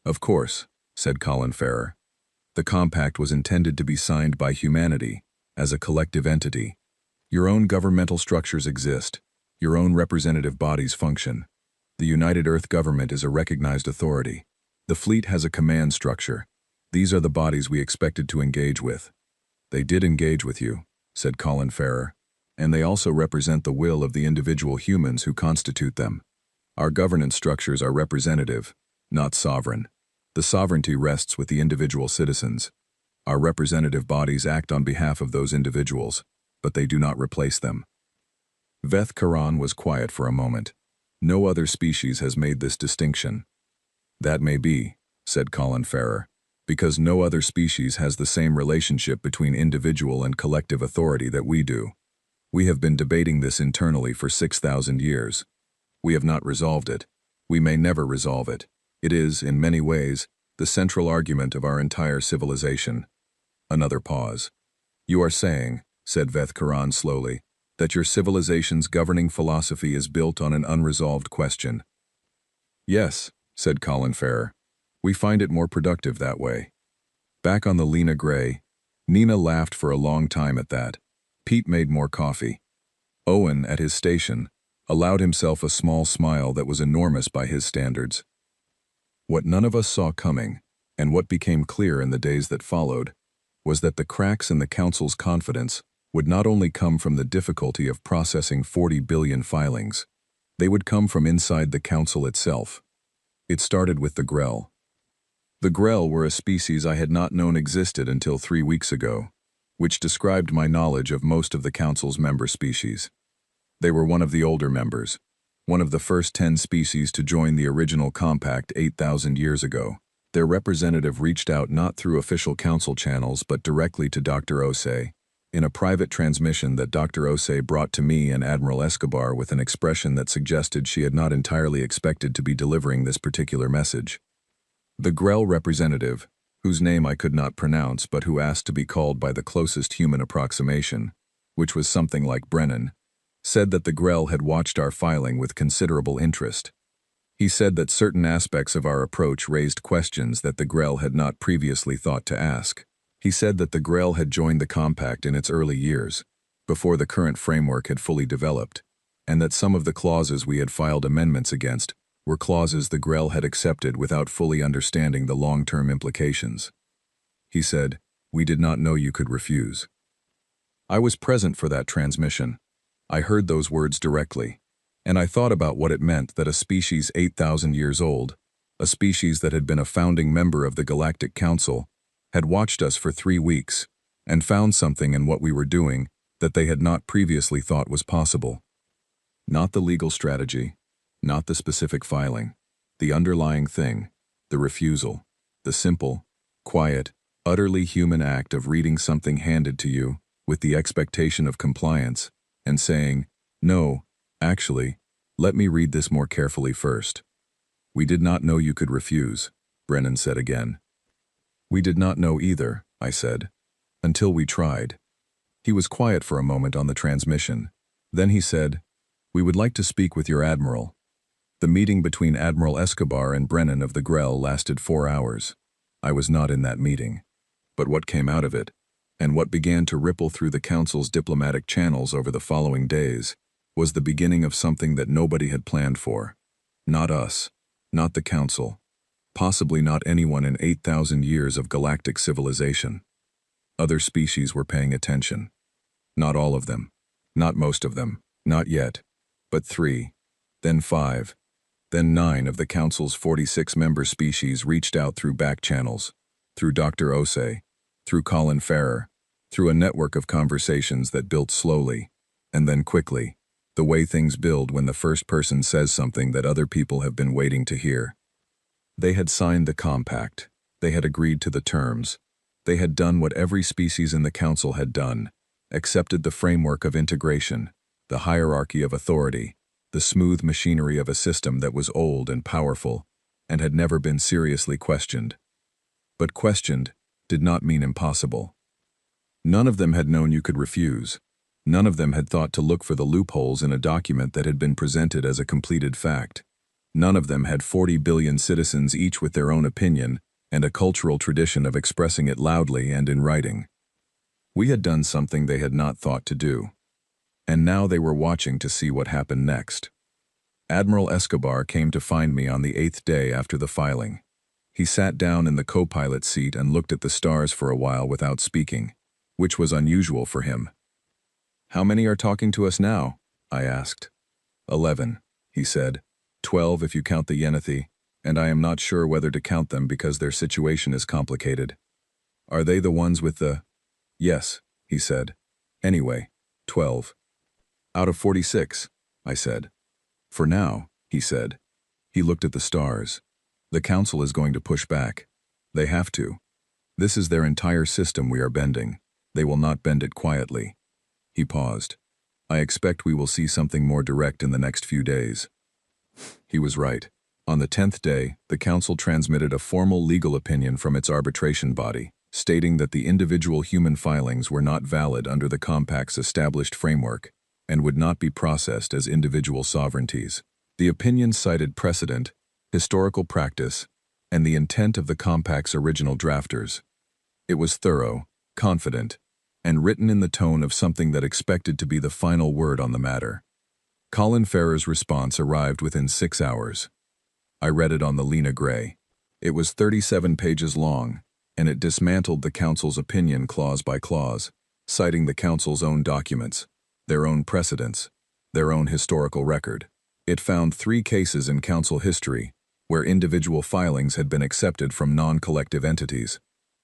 "Of course," said Colin Farrer. "The compact was intended to be signed by humanity, as a collective entity. Your own governmental structures exist. Your own representative bodies function. The United Earth Government is a recognized authority. The fleet has a command structure. These are the bodies we expected to engage with." "They did engage with you," said Colin Farrer, "and they also represent the will of the individual humans who constitute them. Our governance structures are representative, not sovereign. The sovereignty rests with the individual citizens. Our representative bodies act on behalf of those individuals, but they do not replace them." Veth Karan was quiet for a moment. "No other species has made this distinction." "That may be," said Colin Farrer, "because no other species has the same relationship between individual and collective authority that we do. We have been debating this internally for 6,000 years. We have not resolved it. We may never resolve it. It is, in many ways, the central argument of our entire civilization." Another pause. "You are saying," said Veth Karan slowly, "that your civilization's governing philosophy is built on an unresolved question." "Yes," said Colin Farrer. "We find it more productive that way." Back on the Lena Gray, Nina laughed for a long time at that. Pete made more coffee. Owen, at his station, allowed himself a small smile that was enormous by his standards. What none of us saw coming, and what became clear in the days that followed, was that the cracks in the Council's confidence would not only come from the difficulty of processing 40 billion filings, they would come from inside the Council itself. It started with the Grell. The Grell were a species I had not known existed until 3 weeks ago, which described my knowledge of most of the Council's member species. They were one of the older members, one of the first 10 species to join the original compact 8,000 years ago. Their representative reached out not through official Council channels but directly to Dr. Osei, in a private transmission that Dr. Osei brought to me and Admiral Escobar with an expression that suggested she had not entirely expected to be delivering this particular message. The Grell representative, whose name I could not pronounce but who asked to be called by the closest human approximation, which was something like Brennan, said that the Grell had watched our filing with considerable interest. He said that certain aspects of our approach raised questions that the Grell had not previously thought to ask. He said that the Grell had joined the compact in its early years, before the current framework had fully developed, and that some of the clauses we had filed amendments against were clauses the Grell had accepted without fully understanding the long-term implications. He said, "We did not know you could refuse." I was present for that transmission. I heard those words directly. And I thought about what it meant that a species 8,000 years old, a species that had been a founding member of the Galactic Council, had watched us for 3 weeks and found something in what we were doing that they had not previously thought was possible. Not the legal strategy, not the specific filing, the underlying thing, the refusal, the simple, quiet, utterly human act of reading something handed to you with the expectation of compliance and saying, "No, actually, let me read this more carefully first." "We did not know you could refuse," Brennan said again. "We did not know either," I said, "until we tried." He was quiet for a moment on the transmission. Then he said, "We would like to speak with your admiral." The meeting between Admiral Escobar and Brennan of the Grell lasted 4 hours. I was not in that meeting. But what came out of it, and what began to ripple through the Council's diplomatic channels over the following days, was the beginning of something that nobody had planned for. Not us, not the Council, possibly not anyone in 8,000 years of galactic civilization. Other species were paying attention. Not all of them, not most of them, not yet, but 3, then 5, then 9 of the Council's 46 member species reached out through back channels, through Dr. Osei, through Colin Farrer, through a network of conversations that built slowly, and then quickly, the way things build when the first person says something that other people have been waiting to hear. They had signed the compact. They had agreed to the terms. They had done what every species in the Council had done, accepted the framework of integration, the hierarchy of authority, the smooth machinery of a system that was old and powerful, and had never been seriously questioned. But questioned did not mean impossible. None of them had known you could refuse. None of them had thought to look for the loopholes in a document that had been presented as a completed fact. None of them had 40 billion citizens each with their own opinion and a cultural tradition of expressing it loudly and in writing. We had done something they had not thought to do. And now they were watching to see what happened next. Admiral Escobar came to find me on the 8th day after the filing. He sat down in the co-pilot seat and looked at the stars for a while without speaking, which was unusual for him. "How many are talking to us now?" I asked. 11, he said. 12 if you count the Yennethi, and I am not sure whether to count them because their situation is complicated. "Are they the ones with the—" "Yes," he said. "Anyway, 12. Out of 46, I said. "For now," he said. He looked at the stars. "The Council is going to push back. They have to. This is their entire system we are bending. They will not bend it quietly." He paused. "I expect we will see something more direct in the next few days." He was right. On the 10th day, the Council transmitted a formal legal opinion from its arbitration body, stating that the individual human filings were not valid under the Compact's established framework and would not be processed as individual sovereignties. The opinion cited precedent, historical practice, and the intent of the Compact's original drafters. It was thorough, confident, and written in the tone of something that expected to be the final word on the matter. Colin Farrer's response arrived within 6 hours. I read it on the Lena Gray. It was 37 pages long, and it dismantled the Council's opinion clause by clause, citing the Council's own documents, their own precedents, their own historical record. It found 3 cases in Council history where individual filings had been accepted from non-collective entities.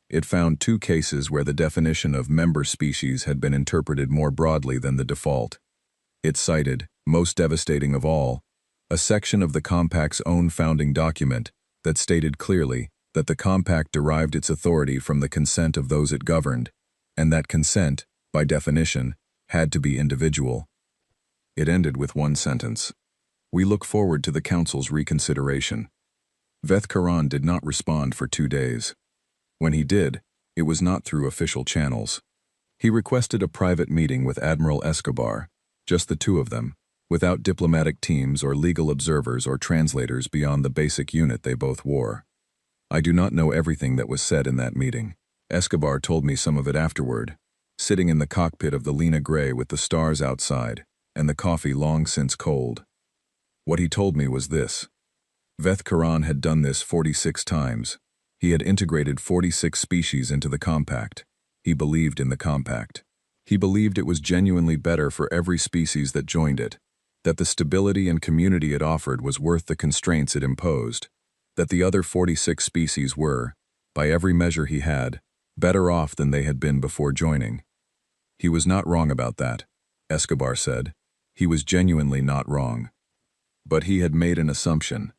It found 2 cases where the definition of member species had been interpreted more broadly than the default. It cited, most devastating of all, a section of the Compact's own founding document that stated clearly that the Compact derived its authority from the consent of those it governed, and that consent, by definition, had to be individual. It ended with one sentence. "We look forward to the Council's reconsideration." Veth Karan did not respond for 2 days. When he did, it was not through official channels. He requested a private meeting with Admiral Escobar, just the 2 of them, without diplomatic teams or legal observers or translators beyond the basic unit they both wore. I do not know everything that was said in that meeting. Escobar told me some of it afterward, sitting in the cockpit of the Lena Gray with the stars outside, and the coffee long since cold. What he told me was this. Veth Karan had done this 46 times. He had integrated 46 species into the Compact. He believed in the Compact. He believed it was genuinely better for every species that joined it. that the stability and community it offered was worth the constraints it imposed, that the other 46 species were, by every measure he had, better off than they had been before joining. He was not wrong about that, Escobar said. He was genuinely not wrong. But he had made an assumption.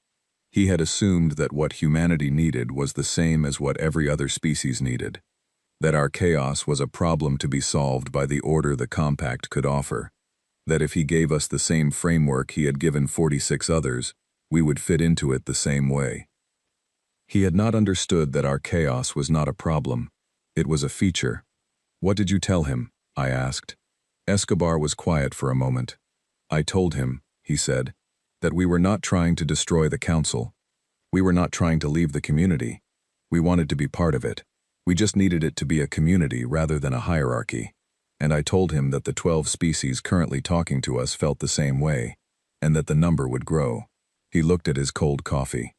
He had assumed that what humanity needed was the same as what every other species needed, that our chaos was a problem to be solved by the order the compact could offer, that if he gave us the same framework he had given 46 others, we would fit into it the same way. He had not understood that our chaos was not a problem. It was a feature. What did you tell him? I asked. Escobar was quiet for a moment. I told him, he said, that we were not trying to destroy the council. We were not trying to leave the community. We wanted to be part of it. We just needed it to be a community rather than a hierarchy. And I told him that the 12 species currently talking to us felt the same way, and that the number would grow. He looked at his cold coffee.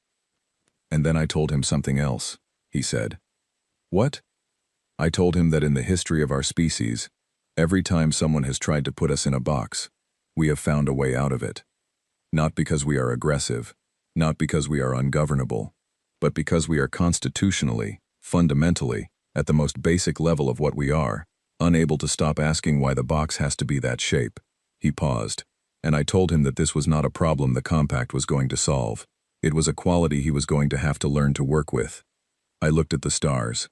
And then I told him something else, he said. What? I told him that in the history of our species, every time someone has tried to put us in a box, we have found a way out of it. Not because we are aggressive, not because we are ungovernable, but because we are constitutionally, fundamentally, at the most basic level of what we are, unable to stop asking why the box has to be that shape. He paused, and I told him that this was not a problem the compact was going to solve. It was a quality he was going to have to learn to work with. I looked at the stars.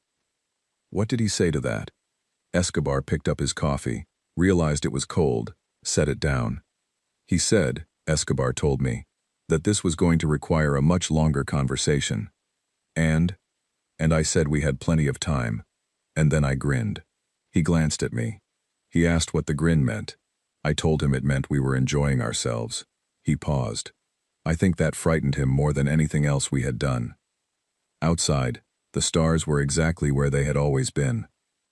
What did he say to that? Escobar picked up his coffee, realized it was cold, set it down. He said, Escobar told me, that this was going to require a much longer conversation. And I said we had plenty of time. And then I grinned. He glanced at me. He asked what the grin meant. I told him it meant we were enjoying ourselves. He paused. I think that frightened him more than anything else we had done. Outside, the stars were exactly where they had always been.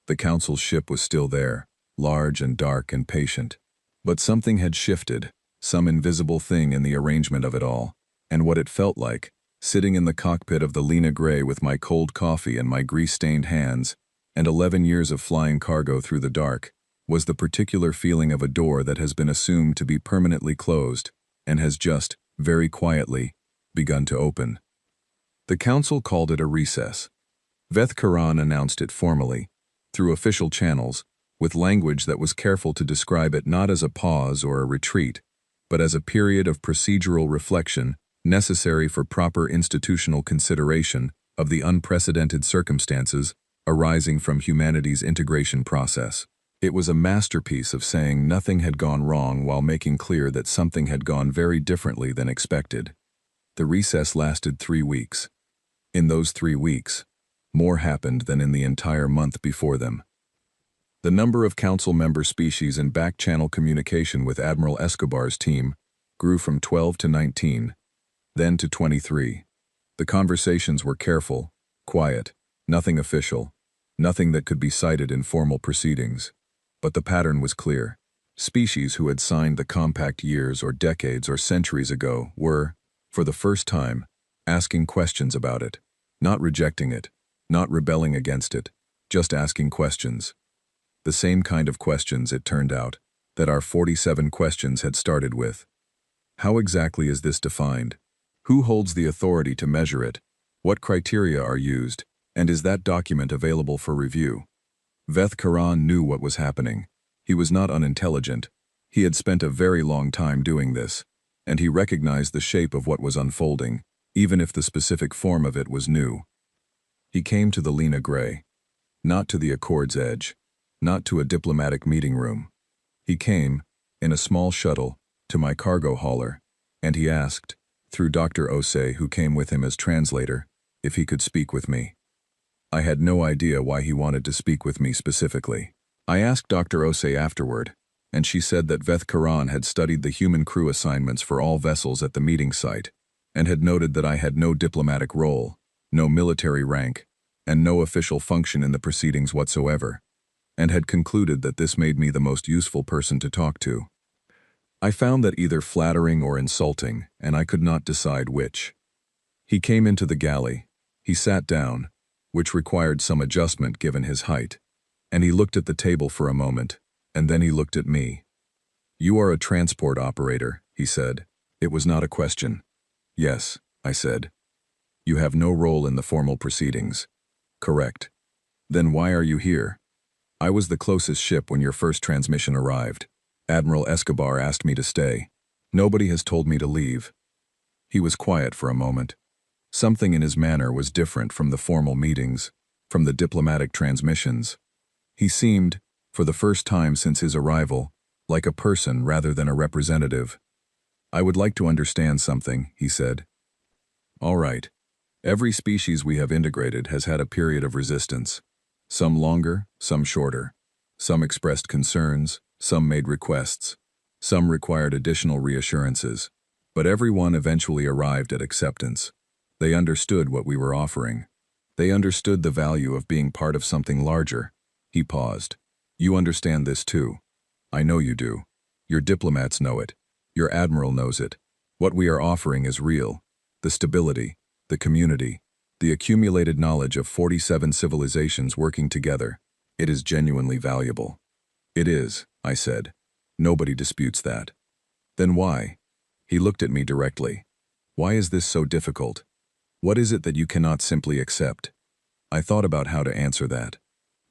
The council's ship was still there, large and dark and patient. But something had shifted, some invisible thing in the arrangement of it all, and what it felt like, sitting in the cockpit of the Lena Gray with my cold coffee and my grease-stained hands, and 11 years of flying cargo through the dark, was the particular feeling of a door that has been assumed to be permanently closed, and has just, very quietly, begun to open. The council called it a recess. Veth Karan announced it formally, through official channels, with language that was careful to describe it not as a pause or a retreat, but as a period of procedural reflection necessary for proper institutional consideration of the unprecedented circumstances arising from humanity's integration process. It was a masterpiece of saying nothing had gone wrong while making clear that something had gone very differently than expected. The recess lasted 3 weeks. In those 3 weeks, more happened than in the entire month before them. The number of council member species in back-channel communication with Admiral Escobar's team grew from 12 to 19, then to 23. The conversations were careful, quiet, nothing official, nothing that could be cited in formal proceedings. But the pattern was clear. Species who had signed the compact years or decades or centuries ago were, for the first time, asking questions about it, not rejecting it, not rebelling against it, just asking questions. The same kind of questions, it turned out, that our 47 questions had started with. How exactly is this defined? Who holds the authority to measure it? What criteria are used? And is that document available for review? Veth Karan knew what was happening. He was not unintelligent. He had spent a very long time doing this, and he recognized the shape of what was unfolding, even if the specific form of it was new. He came to the Lena Gray, not to the Accord's edge, not to a diplomatic meeting room. He came, in a small shuttle, to my cargo hauler, and he asked, through Dr. Osei, who came with him as translator, if he could speak with me. I had no idea why he wanted to speak with me specifically. I asked Dr. Osei afterward, and she said that Veth Karan had studied the human crew assignments for all vessels at the meeting site, and had noted that I had no diplomatic role, no military rank, and no official function in the proceedings whatsoever, and had concluded that this made me the most useful person to talk to. I found that either flattering or insulting, and I could not decide which. He came into the galley. He sat down, which required some adjustment given his height, and he looked at the table for a moment, and then he looked at me. You are a transport operator, he said. It was not a question. Yes, I said. You have no role in the formal proceedings. Correct. Then why are you here? I was the closest ship when your first transmission arrived. Admiral Escobar asked me to stay. Nobody has told me to leave. He was quiet for a moment. Something in his manner was different from the formal meetings, from the diplomatic transmissions. He seemed, for the first time since his arrival, like a person rather than a representative. I would like to understand something, he said. All right. Every species we have integrated has had a period of resistance. Some longer, some shorter. Some expressed concerns, some made requests. Some required additional reassurances. But everyone eventually arrived at acceptance. They understood what we were offering. They understood the value of being part of something larger. He paused. You understand this too. I know you do. Your diplomats know it. Your admiral knows it. What we are offering is real. The stability, the community, the accumulated knowledge of 47 civilizations working together. It is genuinely valuable. It is, I said. Nobody disputes that. Then why? He looked at me directly. Why is this so difficult? What is it that you cannot simply accept? I thought about how to answer that.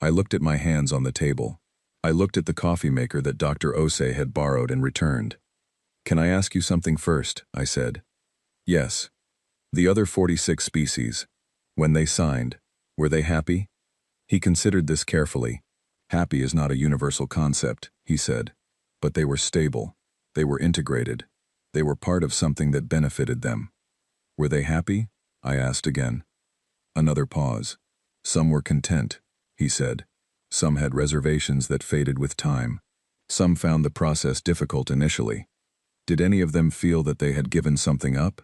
I looked at my hands on the table. I looked at the coffee maker that Dr. Ose had borrowed and returned. Can I ask you something first? I said. Yes. The other 46 species, when they signed, were they happy? He considered this carefully. Happy is not a universal concept, he said. But they were stable. They were integrated. They were part of something that benefited them. Were they happy? I asked again. Another pause. Some were content, he said. Some had reservations that faded with time. Some found the process difficult initially. Did any of them feel that they had given something up?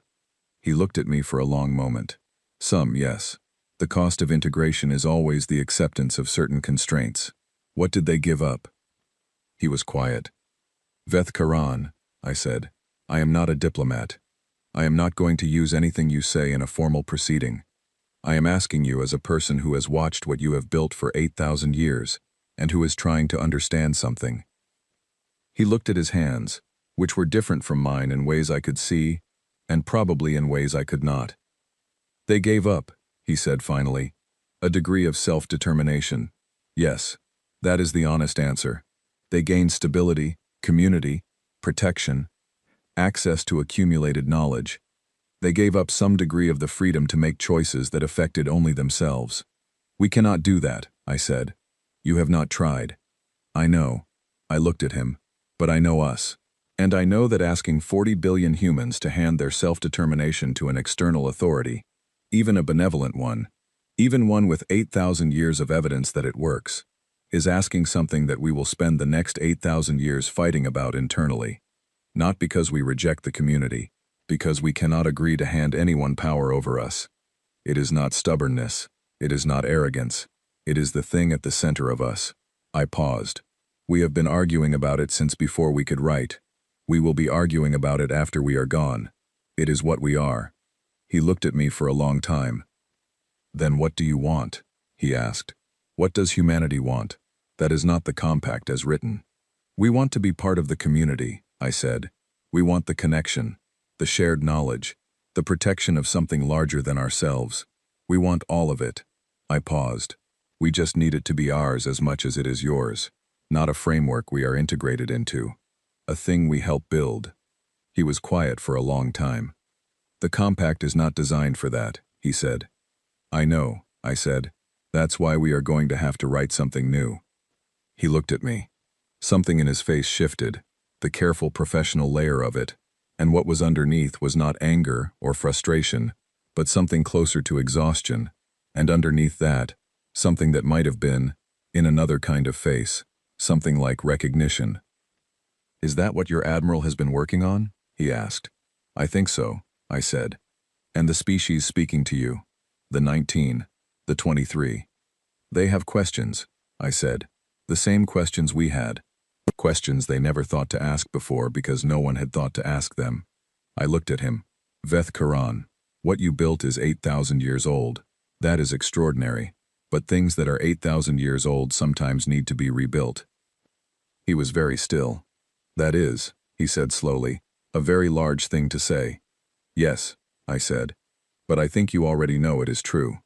He looked at me for a long moment. Some, yes. The cost of integration is always the acceptance of certain constraints. What did they give up? He was quiet. Veth Karan, I said. I am not a diplomat. I am not going to use anything you say in a formal proceeding. I am asking you as a person who has watched what you have built for 8,000 years, and who is trying to understand something. He looked at his hands, which were different from mine in ways I could see, and probably in ways I could not. They gave up, he said finally, a degree of self-determination. Yes, that is the honest answer. They gained stability, community, protection, access to accumulated knowledge. They gave up some degree of the freedom to make choices that affected only themselves. We cannot do that, I said. You have not tried. I know. I looked at him. But I know us. And I know that asking 40 billion humans to hand their self-determination to an external authority, even a benevolent one, even one with 8,000 years of evidence that it works, is asking something that we will spend the next 8,000 years fighting about internally. Not because we reject the community, because we cannot agree to hand anyone power over us. It is not stubbornness. It is not arrogance. It is the thing at the center of us. I paused. We have been arguing about it since before we could write. We will be arguing about it after we are gone. It is what we are. He looked at me for a long time. Then what do you want? He asked. What does humanity want? That is not the compact as written. We want to be part of the community, I said. We want the connection, the shared knowledge, the protection of something larger than ourselves. We want all of it. I paused. We just need it to be ours as much as it is yours. Not a framework we are integrated into. A thing we help build. He was quiet for a long time. The compact is not designed for that, he said. I know, I said. That's why we are going to have to write something new. He looked at me. Something in his face shifted, the careful professional layer of it, and what was underneath was not anger or frustration, but something closer to exhaustion, and underneath that, something that might have been, in another kind of face, something like recognition. Is that what your admiral has been working on? He asked. I think so, I said. And the species speaking to you, the 19, the 23. They have questions, I said, the same questions we had. Questions they never thought to ask before because no one had thought to ask them. I looked at him. Veth Karan, what you built is 8,000 years old. That is extraordinary. But things that are 8,000 years old sometimes need to be rebuilt. He was very still. That is, he said slowly, A very large thing to say. Yes, I said. But I think you already know it is true.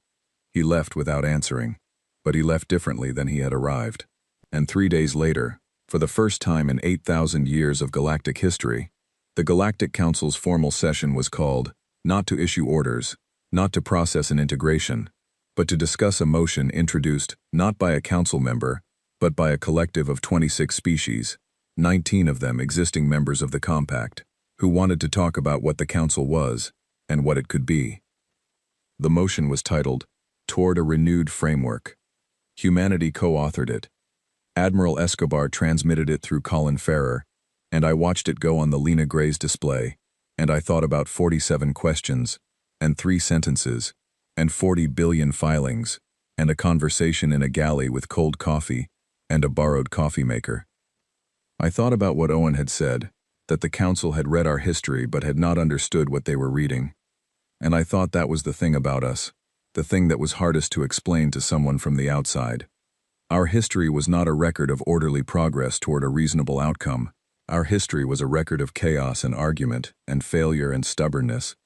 He left without answering. But he left differently than he had arrived. And 3 days later, for the first time in 8,000 years of galactic history, the Galactic Council's formal session was called, not to issue orders, not to process an integration, but to discuss a motion introduced not by a council member, but by a collective of 26 species, 19 of them existing members of the Compact, who wanted to talk about what the council was and what it could be. The motion was titled, Toward a Renewed Framework. Humanity co-authored it. Admiral Escobar transmitted it through Colin Farrer, and I watched it go on the Lena Gray's display, and I thought about 47 questions, and 3 sentences, and 40 billion filings, and a conversation in a galley with cold coffee, and a borrowed coffee maker. I thought about what Owen had said, that the council had read our history but had not understood what they were reading. And I thought that was the thing about us, the thing that was hardest to explain to someone from the outside. Our history was not a record of orderly progress toward a reasonable outcome. Our history was a record of chaos and argument, and failure and stubbornness,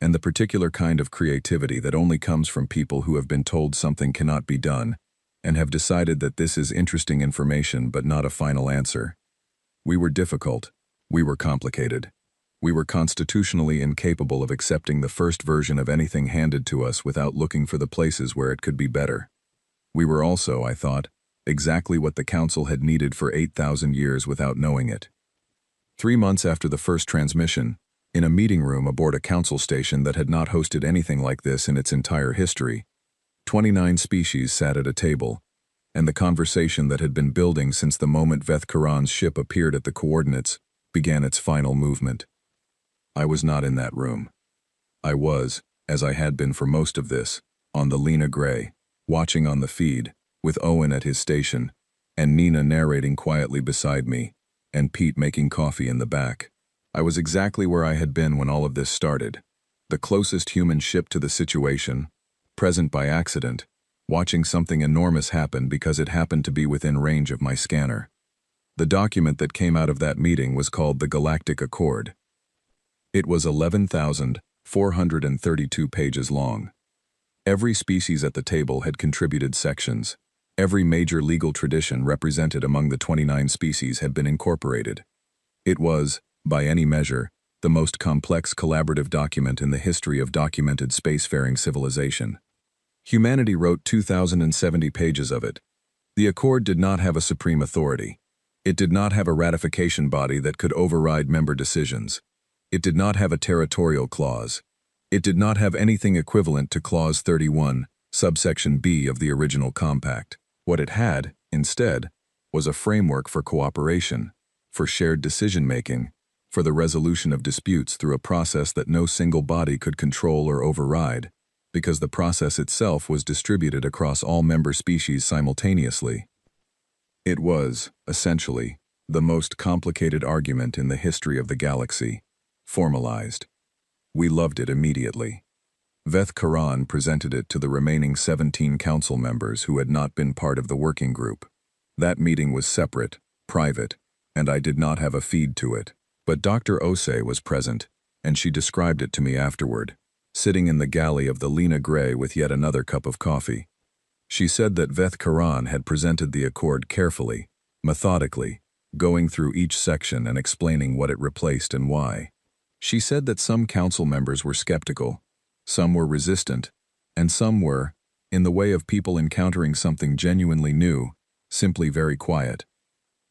and the particular kind of creativity that only comes from people who have been told something cannot be done, and have decided that this is interesting information but not a final answer. We were difficult. We were complicated. We were constitutionally incapable of accepting the first version of anything handed to us without looking for the places where it could be better. We were also, I thought, exactly what the council had needed for 8,000 years without knowing it. 3 months after the first transmission, in a meeting room aboard a council station that had not hosted anything like this in its entire history, 29 species sat at a table, and the conversation that had been building since the moment Veth Karan's ship appeared at the coordinates began its final movement. I was not in that room. I was, as I had been for most of this, on the Lena Gray, watching on the feed, with Owen at his station, and Nina narrating quietly beside me, and Pete making coffee in the back. I was exactly where I had been when all of this started, the closest human ship to the situation, present by accident, watching something enormous happen because it happened to be within range of my scanner. The document that came out of that meeting was called the Galactic Accord. It was 11,432 pages long. Every species at the table had contributed sections. Every major legal tradition represented among the 29 species had been incorporated. It was, by any measure, the most complex collaborative document in the history of documented spacefaring civilization. Humanity wrote 2,070 pages of it. The Accord did not have a supreme authority. It did not have a ratification body that could override member decisions. It did not have a territorial clause. It did not have anything equivalent to Clause 31, subsection B of the original compact. What it had, instead, was a framework for cooperation, for shared decision-making, for the resolution of disputes through a process that no single body could control or override, because the process itself was distributed across all member species simultaneously. It was, essentially, the most complicated argument in the history of the galaxy, formalized. We loved it immediately. Veth Karan presented it to the remaining 17 council members who had not been part of the working group. That meeting was separate, private, and I did not have a feed to it. But Dr. Osei was present, and she described it to me afterward, sitting in the galley of the Lena Gray with yet another cup of coffee. She said that Veth Karan had presented the accord carefully, methodically, going through each section and explaining what it replaced and why. She said that some council members were skeptical, some were resistant, and some were, in the way of people encountering something genuinely new, simply very quiet.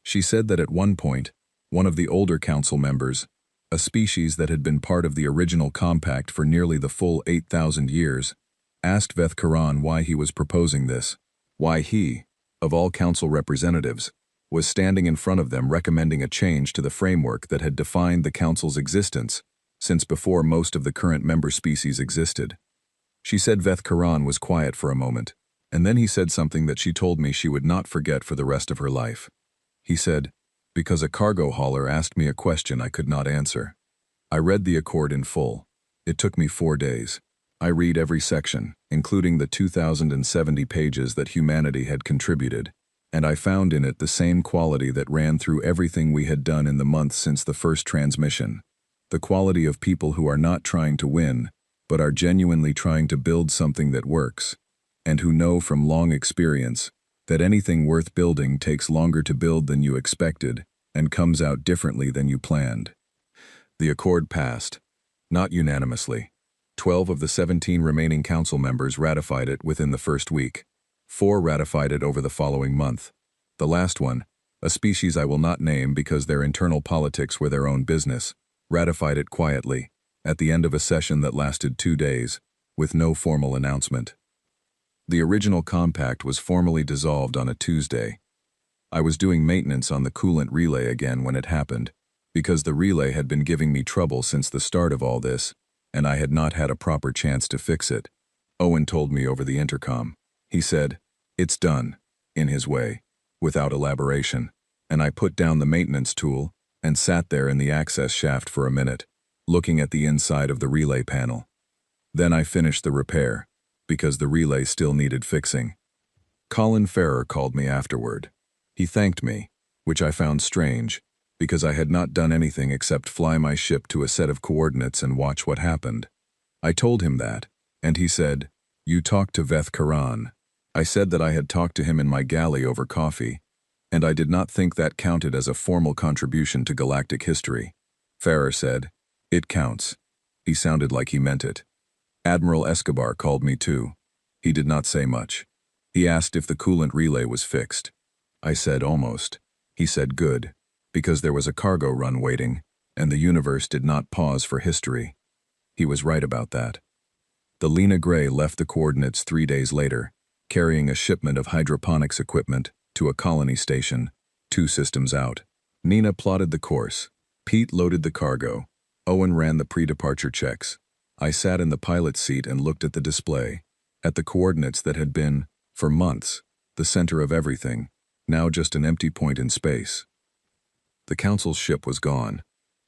She said that at one point, one of the older council members, a species that had been part of the original compact for nearly the full 8,000 years, asked Veth Karan why he was proposing this, why he, of all council representatives, was standing in front of them recommending a change to the framework that had defined the council's existence since before most of the current member species existed. She said Veth Karan was quiet for a moment, and then he said something that she told me she would not forget for the rest of her life. He said, "Because a cargo hauler asked me a question I could not answer." I read the accord in full. It took me 4 days. I read every section, including the 2,070 pages that humanity had contributed, and I found in it the same quality that ran through everything we had done in the months since the first transmission. The quality of people who are not trying to win, but are genuinely trying to build something that works, and who know from long experience that anything worth building takes longer to build than you expected and comes out differently than you planned. The accord passed, not unanimously. 12 of the 17 remaining council members ratified it within the first week. 4 ratified it over the following month. The last one, a species I will not name because their internal politics were their own business, ratified it quietly, at the end of a session that lasted 2 days, with no formal announcement. The original compact was formally dissolved on a Tuesday. I was doing maintenance on the coolant relay again when it happened, because the relay had been giving me trouble since the start of all this, and I had not had a proper chance to fix it. Owen told me over the intercom. He said, "It's done," in his way, without elaboration, and I put down the maintenance tool and sat there in the access shaft for a minute, looking at the inside of the relay panel. Then I finished the repair, because the relay still needed fixing. Colin Farrer called me afterward. He thanked me, which I found strange, because I had not done anything except fly my ship to a set of coordinates and watch what happened. I told him that, and he said, "You talked to Veth Karan." I said that I had talked to him in my galley over coffee, and I did not think that counted as a formal contribution to galactic history. Farrer said, "It counts." He sounded like he meant it. Admiral Escobar called me too. He did not say much. He asked if the coolant relay was fixed. I said almost. He said good, because there was a cargo run waiting, and the universe did not pause for history. He was right about that. The Lena Gray left the coordinates 3 days later, carrying a shipment of hydroponics equipment to a colony station, 2 systems out. Nina plotted the course. Pete loaded the cargo. Owen ran the pre-departure checks. I sat in the pilot's seat and looked at the display, at the coordinates that had been, for months, the center of everything, now just an empty point in space. The council's ship was gone.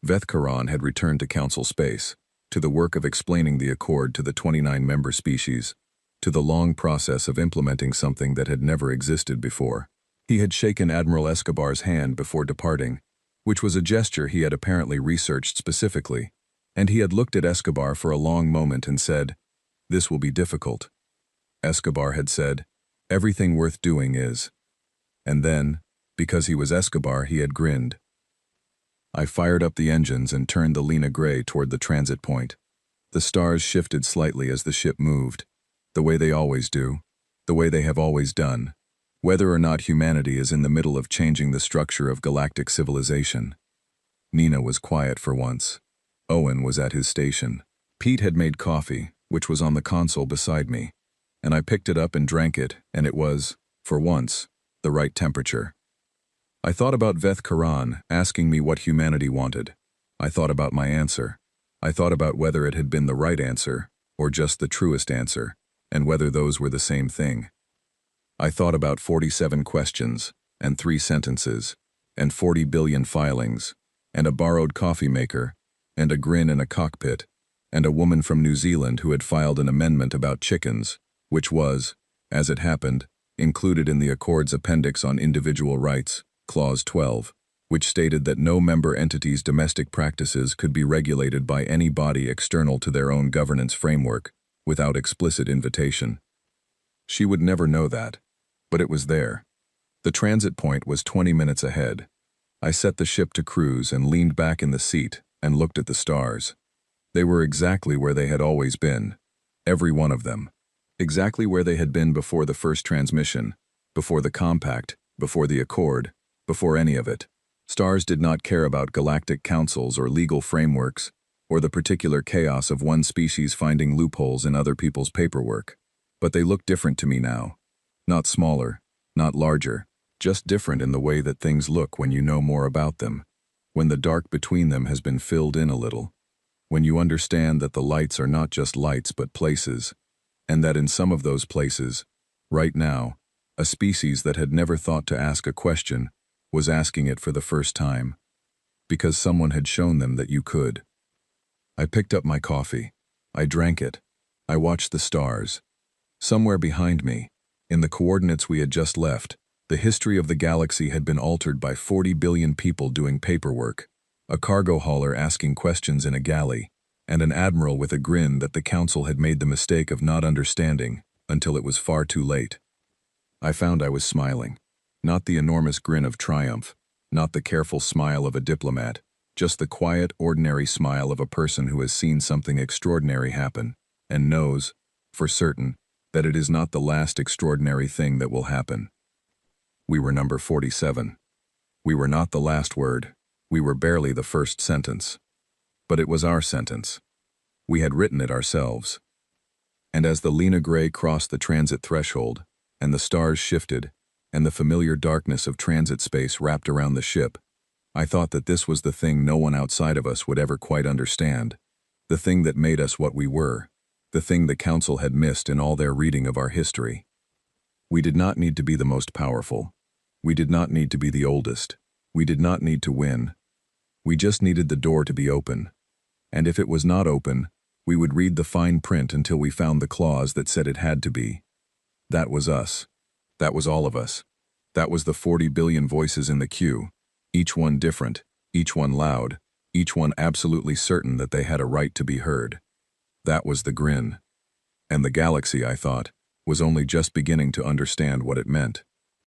Veth Karan had returned to council space, to the work of explaining the accord to the 29 member species, to the long process of implementing something that had never existed before. He had shaken Admiral Escobar's hand before departing, which was a gesture he had apparently researched specifically, and he had looked at Escobar for a long moment and said, "This will be difficult." Escobar had said, "Everything worth doing is." And then, because he was Escobar, he had grinned. I fired up the engines and turned the Lena Gray toward the transit point. The stars shifted slightly as the ship moved, the way they always do, the way they have always done, whether or not humanity is in the middle of changing the structure of galactic civilization. Nina was quiet for once. Owen was at his station. Pete had made coffee, which was on the console beside me, and I picked it up and drank it, and it was, for once, the right temperature. I thought about Veth Karan asking me what humanity wanted. I thought about my answer. I thought about whether it had been the right answer, or just the truest answer, and whether those were the same thing. I thought about 47 questions, and 3 sentences, and 40 billion filings, and a borrowed coffee maker, and a Grin in a cockpit, and a woman from New Zealand who had filed an amendment about chickens, which was, as it happened, included in the Accord's Appendix on Individual Rights, Clause 12, which stated that no member entity's domestic practices could be regulated by any body external to their own governance framework, without explicit invitation. She would never know that, but it was there. The transit point was 20 minutes ahead. I set the ship to cruise and leaned back in the seat and looked at the stars. They were exactly where they had always been, every one of them. Exactly where they had been before the first transmission, before the compact, before the accord, before any of it. Stars did not care about galactic councils or legal frameworks, or the particular chaos of one species finding loopholes in other people's paperwork. But they looked different to me now. Not smaller, not larger, just different in the way that things look when you know more about them, when the dark between them has been filled in a little, when you understand that the lights are not just lights but places, and that in some of those places, right now, a species that had never thought to ask a question was asking it for the first time, because someone had shown them that you could. I picked up my coffee. I drank it. I watched the stars. Somewhere behind me, in the coordinates we had just left, the history of the galaxy had been altered by 40 billion people doing paperwork, a cargo hauler asking questions in a galley, and an admiral with a grin that the council had made the mistake of not understanding until it was far too late. I found I was smiling. Not the enormous grin of triumph, not the careful smile of a diplomat, just the quiet, ordinary smile of a person who has seen something extraordinary happen, and knows, for certain, that it is not the last extraordinary thing that will happen. We were number 47. We were not the last word. We were barely the first sentence. But it was our sentence. We had written it ourselves. And as the Lena Gray crossed the transit threshold, and the stars shifted, and the familiar darkness of transit space wrapped around the ship, I thought that this was the thing no one outside of us would ever quite understand, the thing that made us what we were, the thing the council had missed in all their reading of our history. We did not need to be the most powerful. We did not need to be the oldest. We did not need to win. We just needed the door to be open. And if it was not open, we would read the fine print until we found the clause that said it had to be. That was us. That was all of us. That was the 40 billion voices in the queue, each one different, each one loud, each one absolutely certain that they had a right to be heard. That was the Grin. And the galaxy, I thought, was only just beginning to understand what it meant.